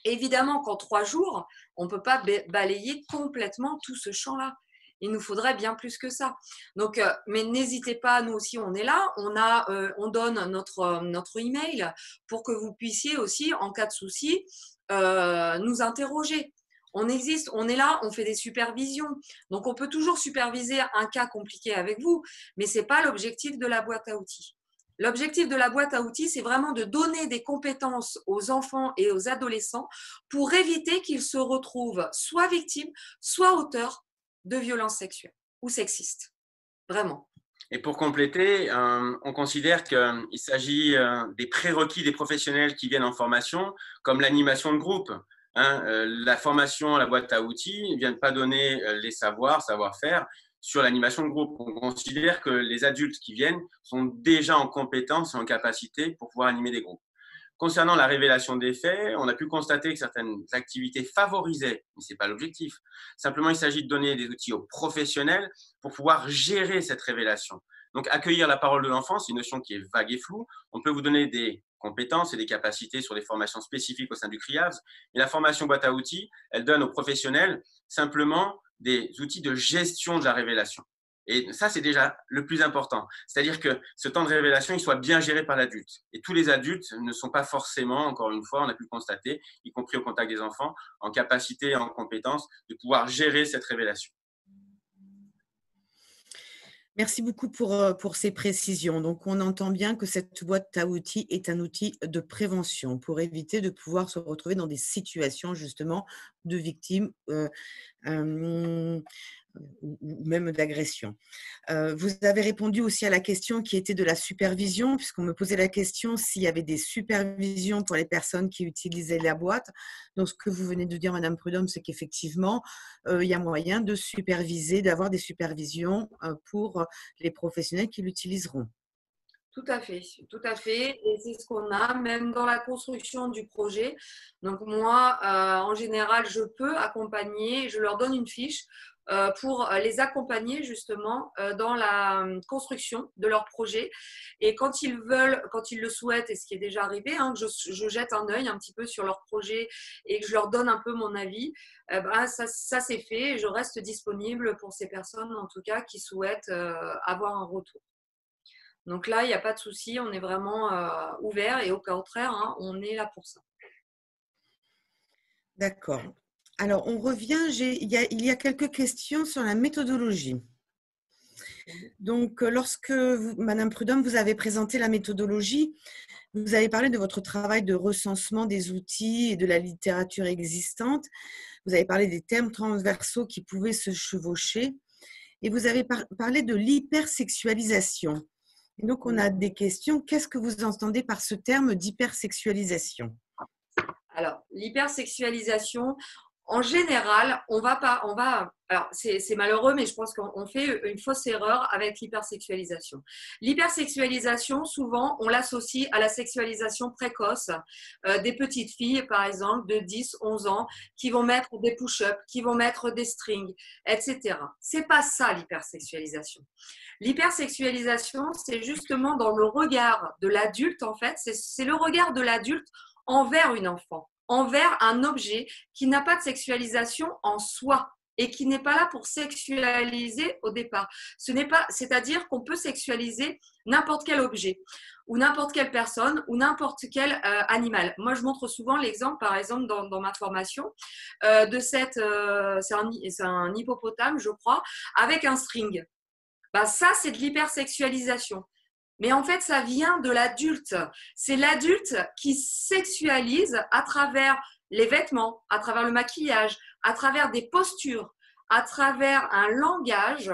Évidemment qu'en 3 jours, on ne peut pas balayer complètement tout ce champ-là. Il nous faudrait bien plus que ça. Donc, mais n'hésitez pas, nous aussi, on est là. On donne notre email pour que vous puissiez aussi, en cas de souci, nous interroger. On existe, on est là, on fait des supervisions. Donc, on peut toujours superviser un cas compliqué avec vous, mais ce n'est pas l'objectif de la boîte à outils. L'objectif de la boîte à outils, c'est vraiment de donner des compétences aux enfants et aux adolescents pour éviter qu'ils se retrouvent soit victimes, soit auteurs de violences sexuelles ou sexistes. Vraiment. Et pour compléter, on considère qu'il s'agit des prérequis des professionnels qui viennent en formation, comme l'animation de groupe, Hein. La formation à la boîte à outils ne vient pas donner les savoir-faire sur l'animation de groupe. On considère que les adultes qui viennent sont déjà en compétence et en capacité pour pouvoir animer des groupes. Concernant la révélation des faits, on a pu constater que certaines activités favorisaient, mais ce n'est pas l'objectif. Simplement, il s'agit de donner des outils aux professionnels pour pouvoir gérer cette révélation. Donc, accueillir la parole de l'enfant, c'est une notion qui est vague et floue. On peut vous donner des compétences et des capacités sur des formations spécifiques au sein du CRIAVS. Et la formation boîte à outils, elle donne aux professionnels simplement des outils de gestion de la révélation. Et ça, c'est déjà le plus important. C'est-à-dire que ce temps de révélation, il soit bien géré par l'adulte. Et tous les adultes ne sont pas forcément, encore une fois, on a pu le constater, y compris au contact des enfants, en capacité et en compétence de pouvoir gérer cette révélation. Merci beaucoup pour ces précisions. Donc, on entend bien que cette boîte à outils est un outil de prévention pour éviter de pouvoir se retrouver dans des situations justement de victimes ou même d'agression. Vous avez répondu aussi à la question qui était de la supervision, puisqu'on me posait la question s'il y avait des supervisions pour les personnes qui utilisaient la boîte. Donc, ce que vous venez de dire, Madame Prudhomme, c'est qu'effectivement, il y a moyen de superviser, d'avoir des supervisions pour les professionnels qui l'utiliseront. Tout à fait, tout à fait. Et c'est ce qu'on a même dans la construction du projet. Donc moi, en général, je peux accompagner, je leur donne une fiche pour les accompagner justement dans la construction de leur projet. Et quand ils veulent, quand ils le souhaitent, et ce qui est déjà arrivé, hein, que je jette un œil un petit peu sur leur projet et que je leur donne un peu mon avis, ça c'est fait et je reste disponible pour ces personnes en tout cas qui souhaitent avoir un retour. Donc là, il n'y a pas de souci, on est vraiment ouvert et au contraire, hein, on est là pour ça. D'accord. Alors, on revient, il y a quelques questions sur la méthodologie. Donc, lorsque Madame Prudhomme, vous avez présenté la méthodologie, vous avez parlé de votre travail de recensement des outils et de la littérature existante. Vous avez parlé des thèmes transversaux qui pouvaient se chevaucher. Et vous avez parlé de l'hypersexualisation. Et donc, on a des questions. Qu'est-ce que vous entendez par ce terme d'hypersexualisation? Alors, l'hypersexualisation, en général, alors c'est malheureux, mais je pense qu'on fait une fausse erreur avec l'hypersexualisation. L'hypersexualisation, souvent, on l'associe à la sexualisation précoce des petites filles, par exemple, de 10, 11 ans, qui vont mettre des push-ups, qui vont mettre des strings, etc. C'est pas ça, l'hypersexualisation. L'hypersexualisation, c'est justement dans le regard de l'adulte, en fait, c'est le regard de l'adulte envers une enfant, envers un objet qui n'a pas de sexualisation en soi et qui n'est pas là pour sexualiser au départ. C'est-à-dire qu'on peut sexualiser n'importe quel objet ou n'importe quelle personne ou n'importe quel animal. Moi, je montre souvent l'exemple, par exemple, dans ma formation, c'est un hippopotame, je crois, avec un string. Ça, c'est de l'hypersexualisation. Mais en fait, ça vient de l'adulte. C'est l'adulte qui sexualise à travers les vêtements, à travers le maquillage, à travers des postures, à travers un langage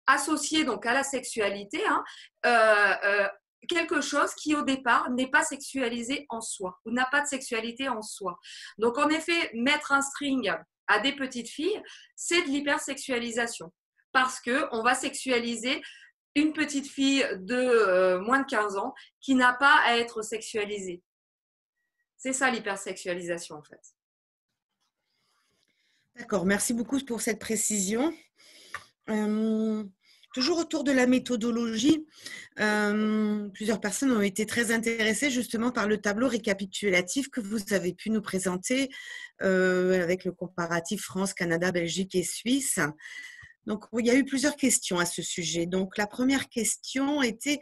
associé donc à la sexualité, quelque chose qui au départ n'est pas sexualisé en soi ou n'a pas de sexualité en soi. Donc en effet, mettre un string à des petites filles, c'est de l'hypersexualisation parce qu'on va sexualiser une petite fille de moins de 15 ans qui n'a pas à être sexualisée. C'est ça l'hypersexualisation en fait. D'accord, merci beaucoup pour cette précision. Toujours autour de la méthodologie, plusieurs personnes ont été très intéressées justement par le tableau récapitulatif que vous avez pu nous présenter avec le comparatif France, Canada, Belgique et Suisse. Donc, il y a eu plusieurs questions à ce sujet. Donc, la première question était,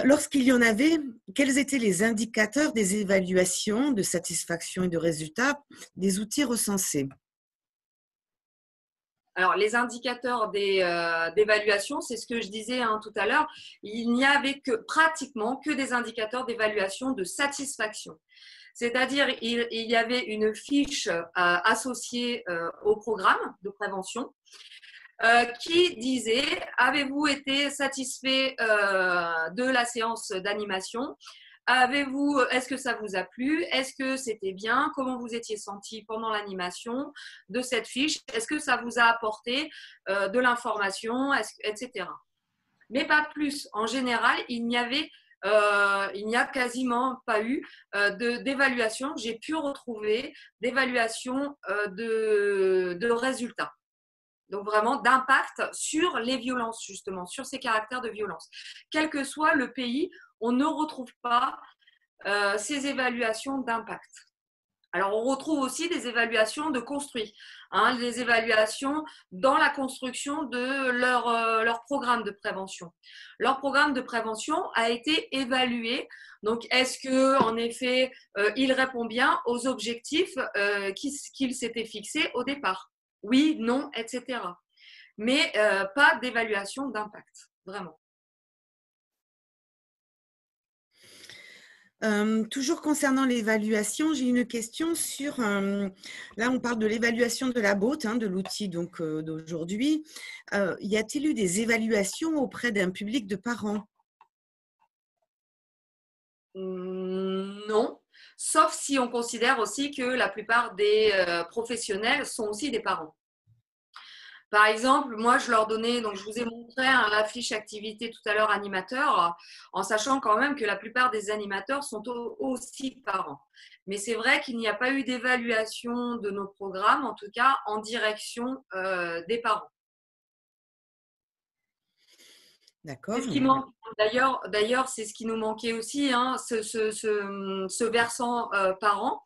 lorsqu'il y en avait, quels étaient les indicateurs des évaluations de satisfaction et de résultats des outils recensés? Alors, les indicateurs d'évaluation, c'est ce que je disais tout à l'heure, il n'y avait pratiquement que des indicateurs d'évaluation de satisfaction. C'est-à-dire, il y avait une fiche associée au programme de prévention qui disait « Avez-vous été satisfait de la séance d'animation ? Est-ce que ça vous a plu? Est-ce que c'était bien? Comment vous étiez senti pendant l'animation de cette fiche? Est-ce que ça vous a apporté de l'information, etc. Mais pas plus. En général, il n'y a quasiment pas eu d'évaluation. J'ai pu retrouver d'évaluation de résultats. Donc vraiment d'impact sur les violences, justement, sur ces caractères de violence. Quel que soit le pays, on ne retrouve pas ces évaluations d'impact. Alors, on retrouve aussi des évaluations de construit, des évaluations dans la construction de leur programme de prévention. Leur programme de prévention a été évalué. Donc, est-ce que, en effet, il répond bien aux objectifs qu'il s'était fixés au départ? Oui, non, etc. Mais pas d'évaluation d'impact, vraiment. Toujours concernant l'évaluation, j'ai une question sur, là on parle de l'évaluation de la botte, de l'outil d'aujourd'hui. Y a-t-il eu des évaluations auprès d'un public de parents? Non, sauf si on considère aussi que la plupart des professionnels sont aussi des parents. Par exemple, moi, je leur donnais, donc je vous ai montré la fiche activité tout à l'heure animateur, en sachant quand même que la plupart des animateurs sont aussi parents. Mais c'est vrai qu'il n'y a pas eu d'évaluation de nos programmes, en tout cas en direction des parents. D'accord. C'est ce qui manque. D'ailleurs, c'est ce qui nous manquait aussi, ce versant parent.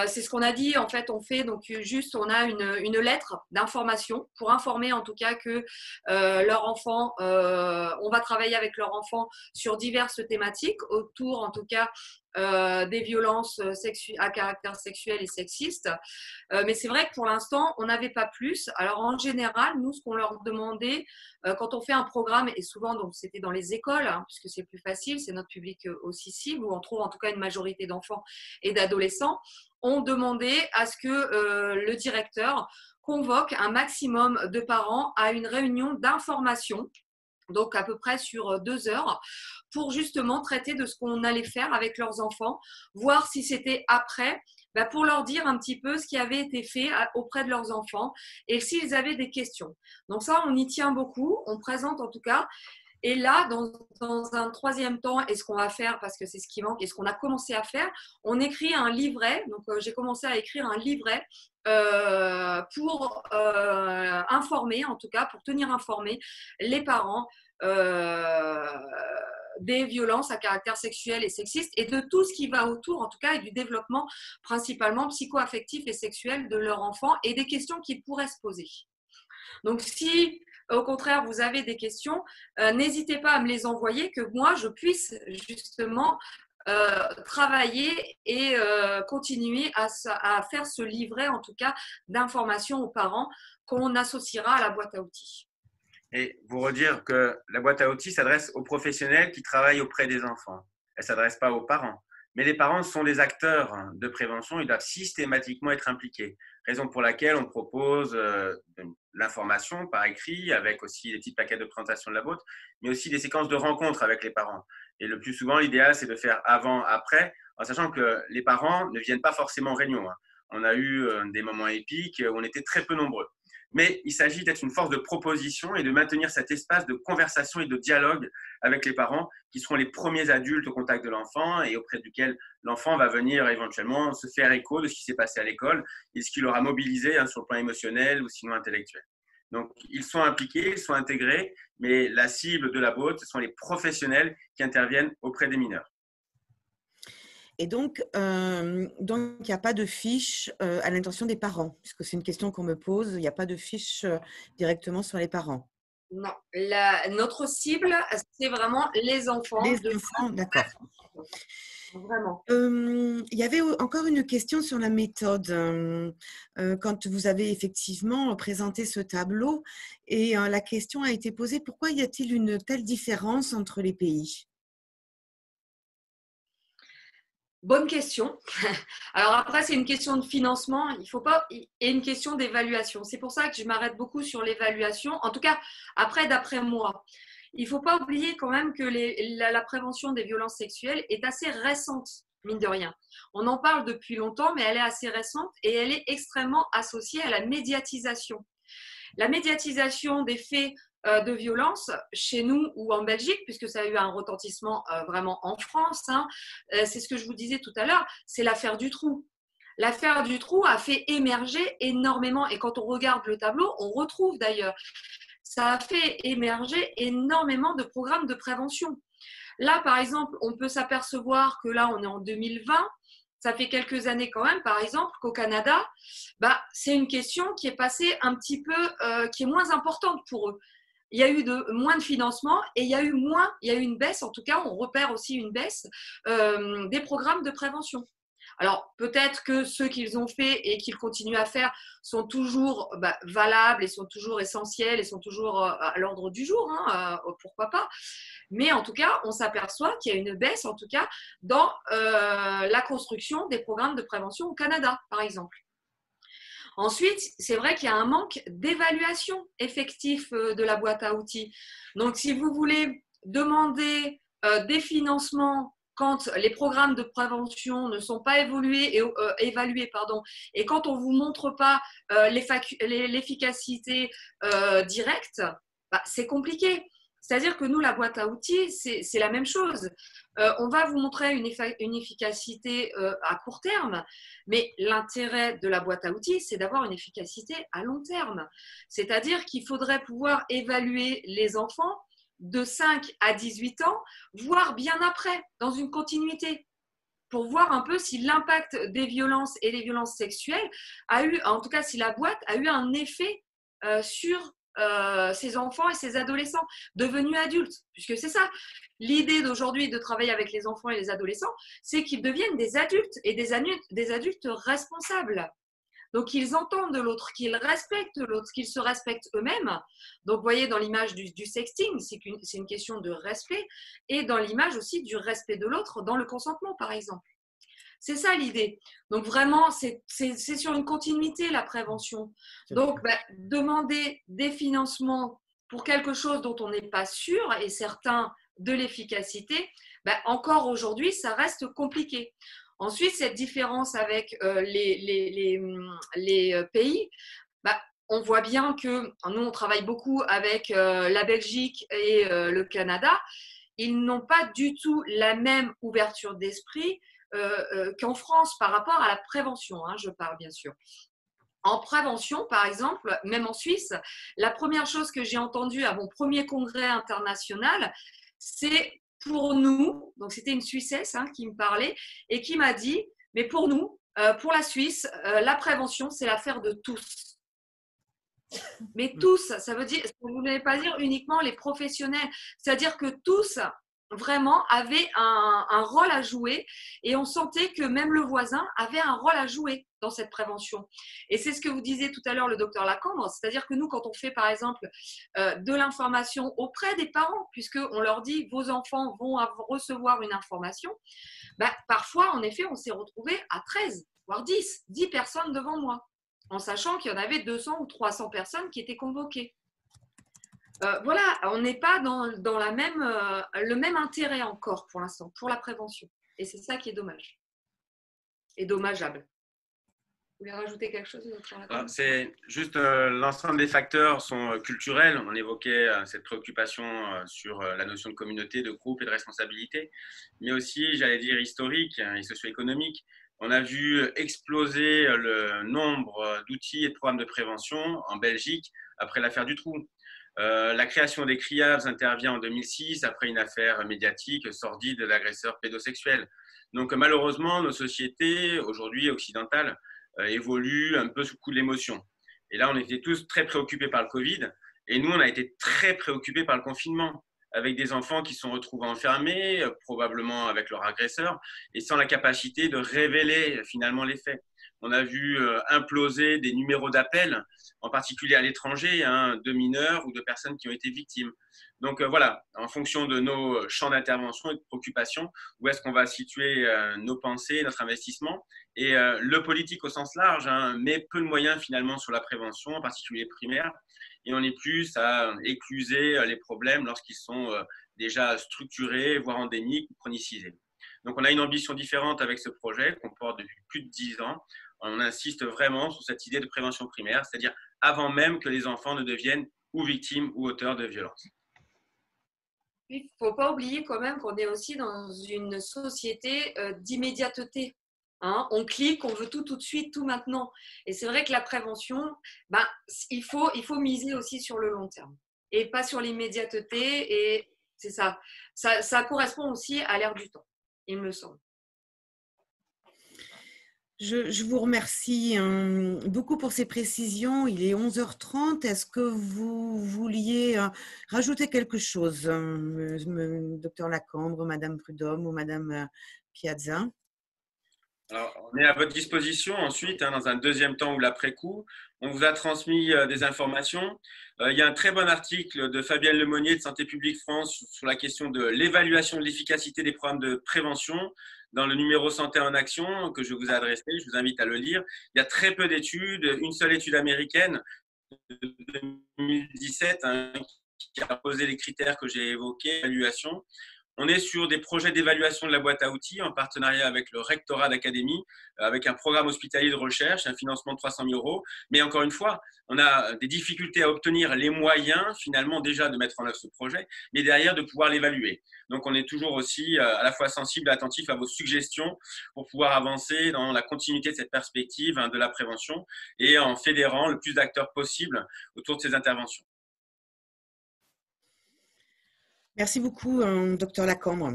C'est ce qu'on a dit, en fait, on a une lettre d'information pour informer en tout cas que leur enfant, on va travailler avec leur enfant sur diverses thématiques autour en tout cas des violences à caractère sexuel et sexiste. Mais c'est vrai que pour l'instant, on n'avait pas plus. Alors en général, nous, ce qu'on leur demandait quand on fait un programme, et souvent donc c'était dans les écoles, puisque c'est plus facile, c'est notre public aussi cible, où on trouve en tout cas une majorité d'enfants et d'adolescents, on demandait à ce que le directeur convoque un maximum de parents à une réunion d'information, donc à peu près sur 2 heures, pour justement traiter de ce qu'on allait faire avec leurs enfants, voir si c'était après, pour leur dire un petit peu ce qui avait été fait auprès de leurs enfants et s'ils avaient des questions. Donc ça, on y tient beaucoup, on présente en tout cas. Et là, dans un troisième temps, et ce qu'on va faire, parce que c'est ce qui manque, et ce qu'on a commencé à faire, on écrit un livret. Donc, j'ai commencé à écrire un livret pour informer, en tout cas, pour tenir informés les parents des violences à caractère sexuel et sexiste et de tout ce qui va autour, en tout cas, et du développement principalement psycho-affectif et sexuel de leur enfant et des questions qu'ils pourraient se poser. Donc, si au contraire vous avez des questions, n'hésitez pas à me les envoyer, que moi je puisse justement travailler et continuer à faire ce livret, en tout cas, d'informations aux parents qu'on associera à la boîte à outils. Et vous redire que la boîte à outils s'adresse aux professionnels qui travaillent auprès des enfants. Elle ne s'adresse pas aux parents. Mais les parents sont des acteurs de prévention, ils doivent systématiquement être impliqués. Raison pour laquelle on propose l'information par écrit, avec aussi des petits paquets de présentation de la boîte, mais aussi des séquences de rencontres avec les parents. Et le plus souvent, l'idéal, c'est de faire avant, après, en sachant que les parents ne viennent pas forcément en réunion. On a eu des moments épiques où on était très peu nombreux. Mais il s'agit d'être une force de proposition et de maintenir cet espace de conversation et de dialogue avec les parents qui seront les premiers adultes au contact de l'enfant et auprès duquel l'enfant va venir éventuellement se faire écho de ce qui s'est passé à l'école et ce qui l'aura mobilisé sur le plan émotionnel ou sinon intellectuel. Donc, ils sont impliqués, ils sont intégrés, mais la cible de la boîte, ce sont les professionnels qui interviennent auprès des mineurs. Et donc, il n'y a pas de fiche à l'intention des parents, puisque c'est une question qu'on me pose. Il n'y a pas de fiche directement sur les parents. Non, notre cible, c'est vraiment les enfants. Les enfants, d'accord. Vraiment. Il y avait encore une question sur la méthode. Quand vous avez effectivement présenté ce tableau, et la question a été posée, pourquoi y a-t-il une telle différence entre les pays ? Bonne question. Alors après, c'est une question de financement, et une question d'évaluation. C'est pour ça que je m'arrête beaucoup sur l'évaluation. En tout cas, après, d'après moi, il ne faut pas oublier quand même que la prévention des violences sexuelles est assez récente, mine de rien. On en parle depuis longtemps, mais elle est assez récente et elle est extrêmement associée à la médiatisation. La médiatisation des faits de violence chez nous ou en Belgique, puisque ça a eu un retentissement vraiment en France, hein, c'est ce que je vous disais tout à l'heure, c'est l'affaire Dutroux. L'affaire Dutroux a fait émerger énormément, et quand on regarde le tableau, on retrouve d'ailleurs, ça a fait émerger énormément de programmes de prévention. Là, par exemple, on peut s'apercevoir que là, on est en 2020, ça fait quelques années quand même, par exemple, qu'au Canada, c'est une question qui est passée un petit peu, qui est moins importante pour eux. Il y a eu moins de financement et il y a eu une baisse, en tout cas, on repère aussi une baisse des programmes de prévention. Alors, peut-être que ceux qu'ils ont fait et qu'ils continuent à faire sont toujours valables et sont toujours essentiels et sont toujours à l'ordre du jour, hein, pourquoi pas. Mais en tout cas, on s'aperçoit qu'il y a une baisse, en tout cas, dans la construction des programmes de prévention au Canada, par exemple. Ensuite, c'est vrai qu'il y a un manque d'évaluation effective de la boîte à outils. Donc, si vous voulez demander des financements quand les programmes de prévention ne sont pas évalués, et quand on ne vous montre pas l'efficacité directe, c'est compliqué. C'est-à-dire que nous, la boîte à outils, c'est la même chose. On va vous montrer une efficacité à court terme, mais l'intérêt de la boîte à outils, c'est d'avoir une efficacité à long terme. C'est-à-dire qu'il faudrait pouvoir évaluer les enfants de 5 à 18 ans, voire bien après, dans une continuité, pour voir un peu si l'impact des violences et des violences sexuelles a eu, en tout cas si la boîte a eu un effet sur ces enfants et ces adolescents devenus adultes, puisque c'est ça. L'idée d'aujourd'hui de travailler avec les enfants et les adolescents, c'est qu'ils deviennent des adultes et des adultes responsables. Donc, qu'ils entendent de l'autre, qu'ils respectent l'autre, qu'ils se respectent eux-mêmes. Donc, vous voyez, dans l'image du sexting, c'est une question de respect, et dans l'image aussi du respect de l'autre dans le consentement, par exemple. C'est ça l'idée. Donc, vraiment, c'est sur une continuité, la prévention. Donc, demander des financements pour quelque chose dont on n'est pas sûr et certain de l'efficacité, encore aujourd'hui, ça reste compliqué. Ensuite, cette différence avec les pays, on voit bien que nous, on travaille beaucoup avec la Belgique et le Canada. Ils n'ont pas du tout la même ouverture d'esprit qu'en France par rapport à la prévention, hein, je parle bien sûr. En prévention, par exemple, même en Suisse, la première chose que j'ai entendue à mon premier congrès international, c'est pour nous, donc c'était une Suissesse qui me parlait et qui m'a dit, mais pour nous, pour la Suisse, la prévention, c'est l'affaire de tous. Mais tous, ça veut dire, vous ne voulez pas dire uniquement les professionnels, c'est-à-dire que tous, vraiment, avaient un rôle à jouer et on sentait que même le voisin avait un rôle à jouer dans cette prévention. Et c'est ce que vous disiez tout à l'heure, le docteur Lacambre, c'est-à-dire que nous, quand on fait par exemple de l'information auprès des parents, puisqu'on leur dit vos enfants vont recevoir une information, parfois, en effet, on s'est retrouvé à 13, voire 10 personnes devant moi, en sachant qu'il y en avait 200 ou 300 personnes qui étaient convoquées. Voilà, on n'est pas dans le même intérêt encore pour l'instant, pour la prévention. Et c'est ça qui est dommage. Et dommageable. Vous voulez rajouter quelque chose, docteur Lacambre ? C'est juste l'ensemble des facteurs sont culturels. On évoquait cette préoccupation sur la notion de communauté, de groupe et de responsabilité, mais aussi, j'allais dire, historique et socio-économique. On a vu exploser le nombre d'outils et de programmes de prévention en Belgique après l'affaire Dutroux. La création des CRIAVS intervient en 2006 après une affaire médiatique sordide de l'agresseur pédosexuel. Donc malheureusement, nos sociétés aujourd'hui occidentales évoluent un peu sous le coup de l'émotion. Et là, on était tous très préoccupés par le Covid et nous, on a été très préoccupés par le confinement, avec des enfants qui se sont retrouvés enfermés, probablement avec leur agresseur, et sans la capacité de révéler finalement les faits. on a vu imploser des numéros d'appel, en particulier à l'étranger, hein, de mineurs ou de personnes qui ont été victimes. Donc voilà, en fonction de nos champs d'intervention et de préoccupation, où est-ce qu'on va situer nos pensées, notre investissement. Et le politique au sens large, hein, met peu de moyens finalement sur la prévention, en particulier primaire, et on est plus à écluser les problèmes lorsqu'ils sont déjà structurés, voire endémiques ou chronicisés. Donc on a une ambition différente avec ce projet qu'on porte depuis plus de 10 ans. On insiste vraiment sur cette idée de prévention primaire, c'est-à-dire avant même que les enfants ne deviennent ou victimes ou auteurs de violences. Il ne faut pas oublier quand même qu'on est aussi dans une société d'immédiateté. Hein, on clique, on veut tout de suite, tout maintenant. Et c'est vrai que la prévention, ben, il faut miser aussi sur le long terme et pas sur l'immédiateté. Et c'est ça. Ça correspond aussi à l'ère du temps, il me semble. Je vous remercie beaucoup pour ces précisions. Il est 11h30. Est-ce que vous vouliez rajouter quelque chose, docteur Lacambre, Madame Prudhomme ou Madame Piazza? Alors, on est à votre disposition ensuite, hein, dans un deuxième temps ou l'après-coup. On vous a transmis des informations. Il y a un très bon article de Fabienne Lemonnier de Santé publique France sur la question de l'évaluation de l'efficacité des programmes de prévention dans le numéro Santé en action que je vous ai adressé. Je vous invite à le lire. Il y a très peu d'études. Une seule étude américaine de 2017 hein, qui a posé les critères que j'ai évoqués, évaluation. On est sur des projets d'évaluation de la boîte à outils en partenariat avec le rectorat d'académie, avec un programme hospitalier de recherche, un financement de 300 000 €. Mais encore une fois, on a des difficultés à obtenir les moyens finalement déjà de mettre en œuvre ce projet, mais derrière de pouvoir l'évaluer. Donc on est toujours aussi à la fois sensible et attentif à vos suggestions pour pouvoir avancer dans la continuité de cette perspective de la prévention et en fédérant le plus d'acteurs possible autour de ces interventions. Merci beaucoup, docteur Lacambre.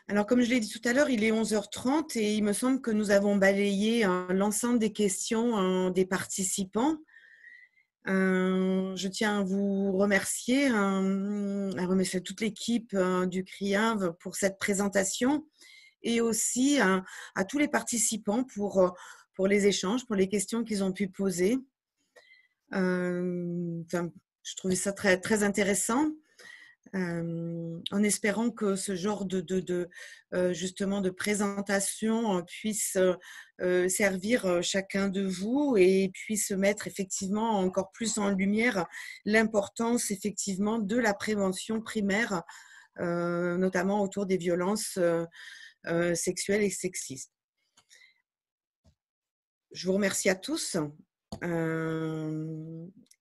Alors, comme je l'ai dit tout à l'heure, il est 11h30 et il me semble que nous avons balayé l'ensemble des questions des participants. Je tiens à vous remercier, à remercier toute l'équipe du CRIAV pour cette présentation et aussi à tous les participants pour les échanges, pour les questions qu'ils ont pu poser. Je trouvais ça très, très intéressant. En espérant que ce genre justement de présentation puisse servir chacun de vous et puisse mettre effectivement encore plus en lumière l'importance effectivement de la prévention primaire, notamment autour des violences sexuelles et sexistes. Je vous remercie à tous.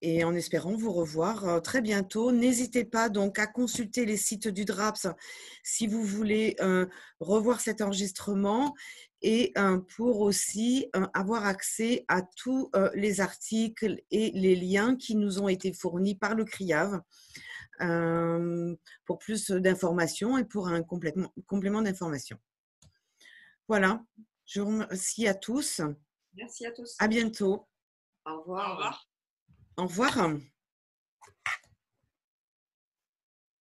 Et en espérant vous revoir très bientôt. N'hésitez pas donc à consulter les sites du DRAPS si vous voulez revoir cet enregistrement et pour aussi avoir accès à tous les articles et les liens qui nous ont été fournis par le CRIAV pour plus d'informations et pour un complément d'information. Voilà, je vous remercie à tous. Merci à tous. À bientôt. Au revoir. Au revoir.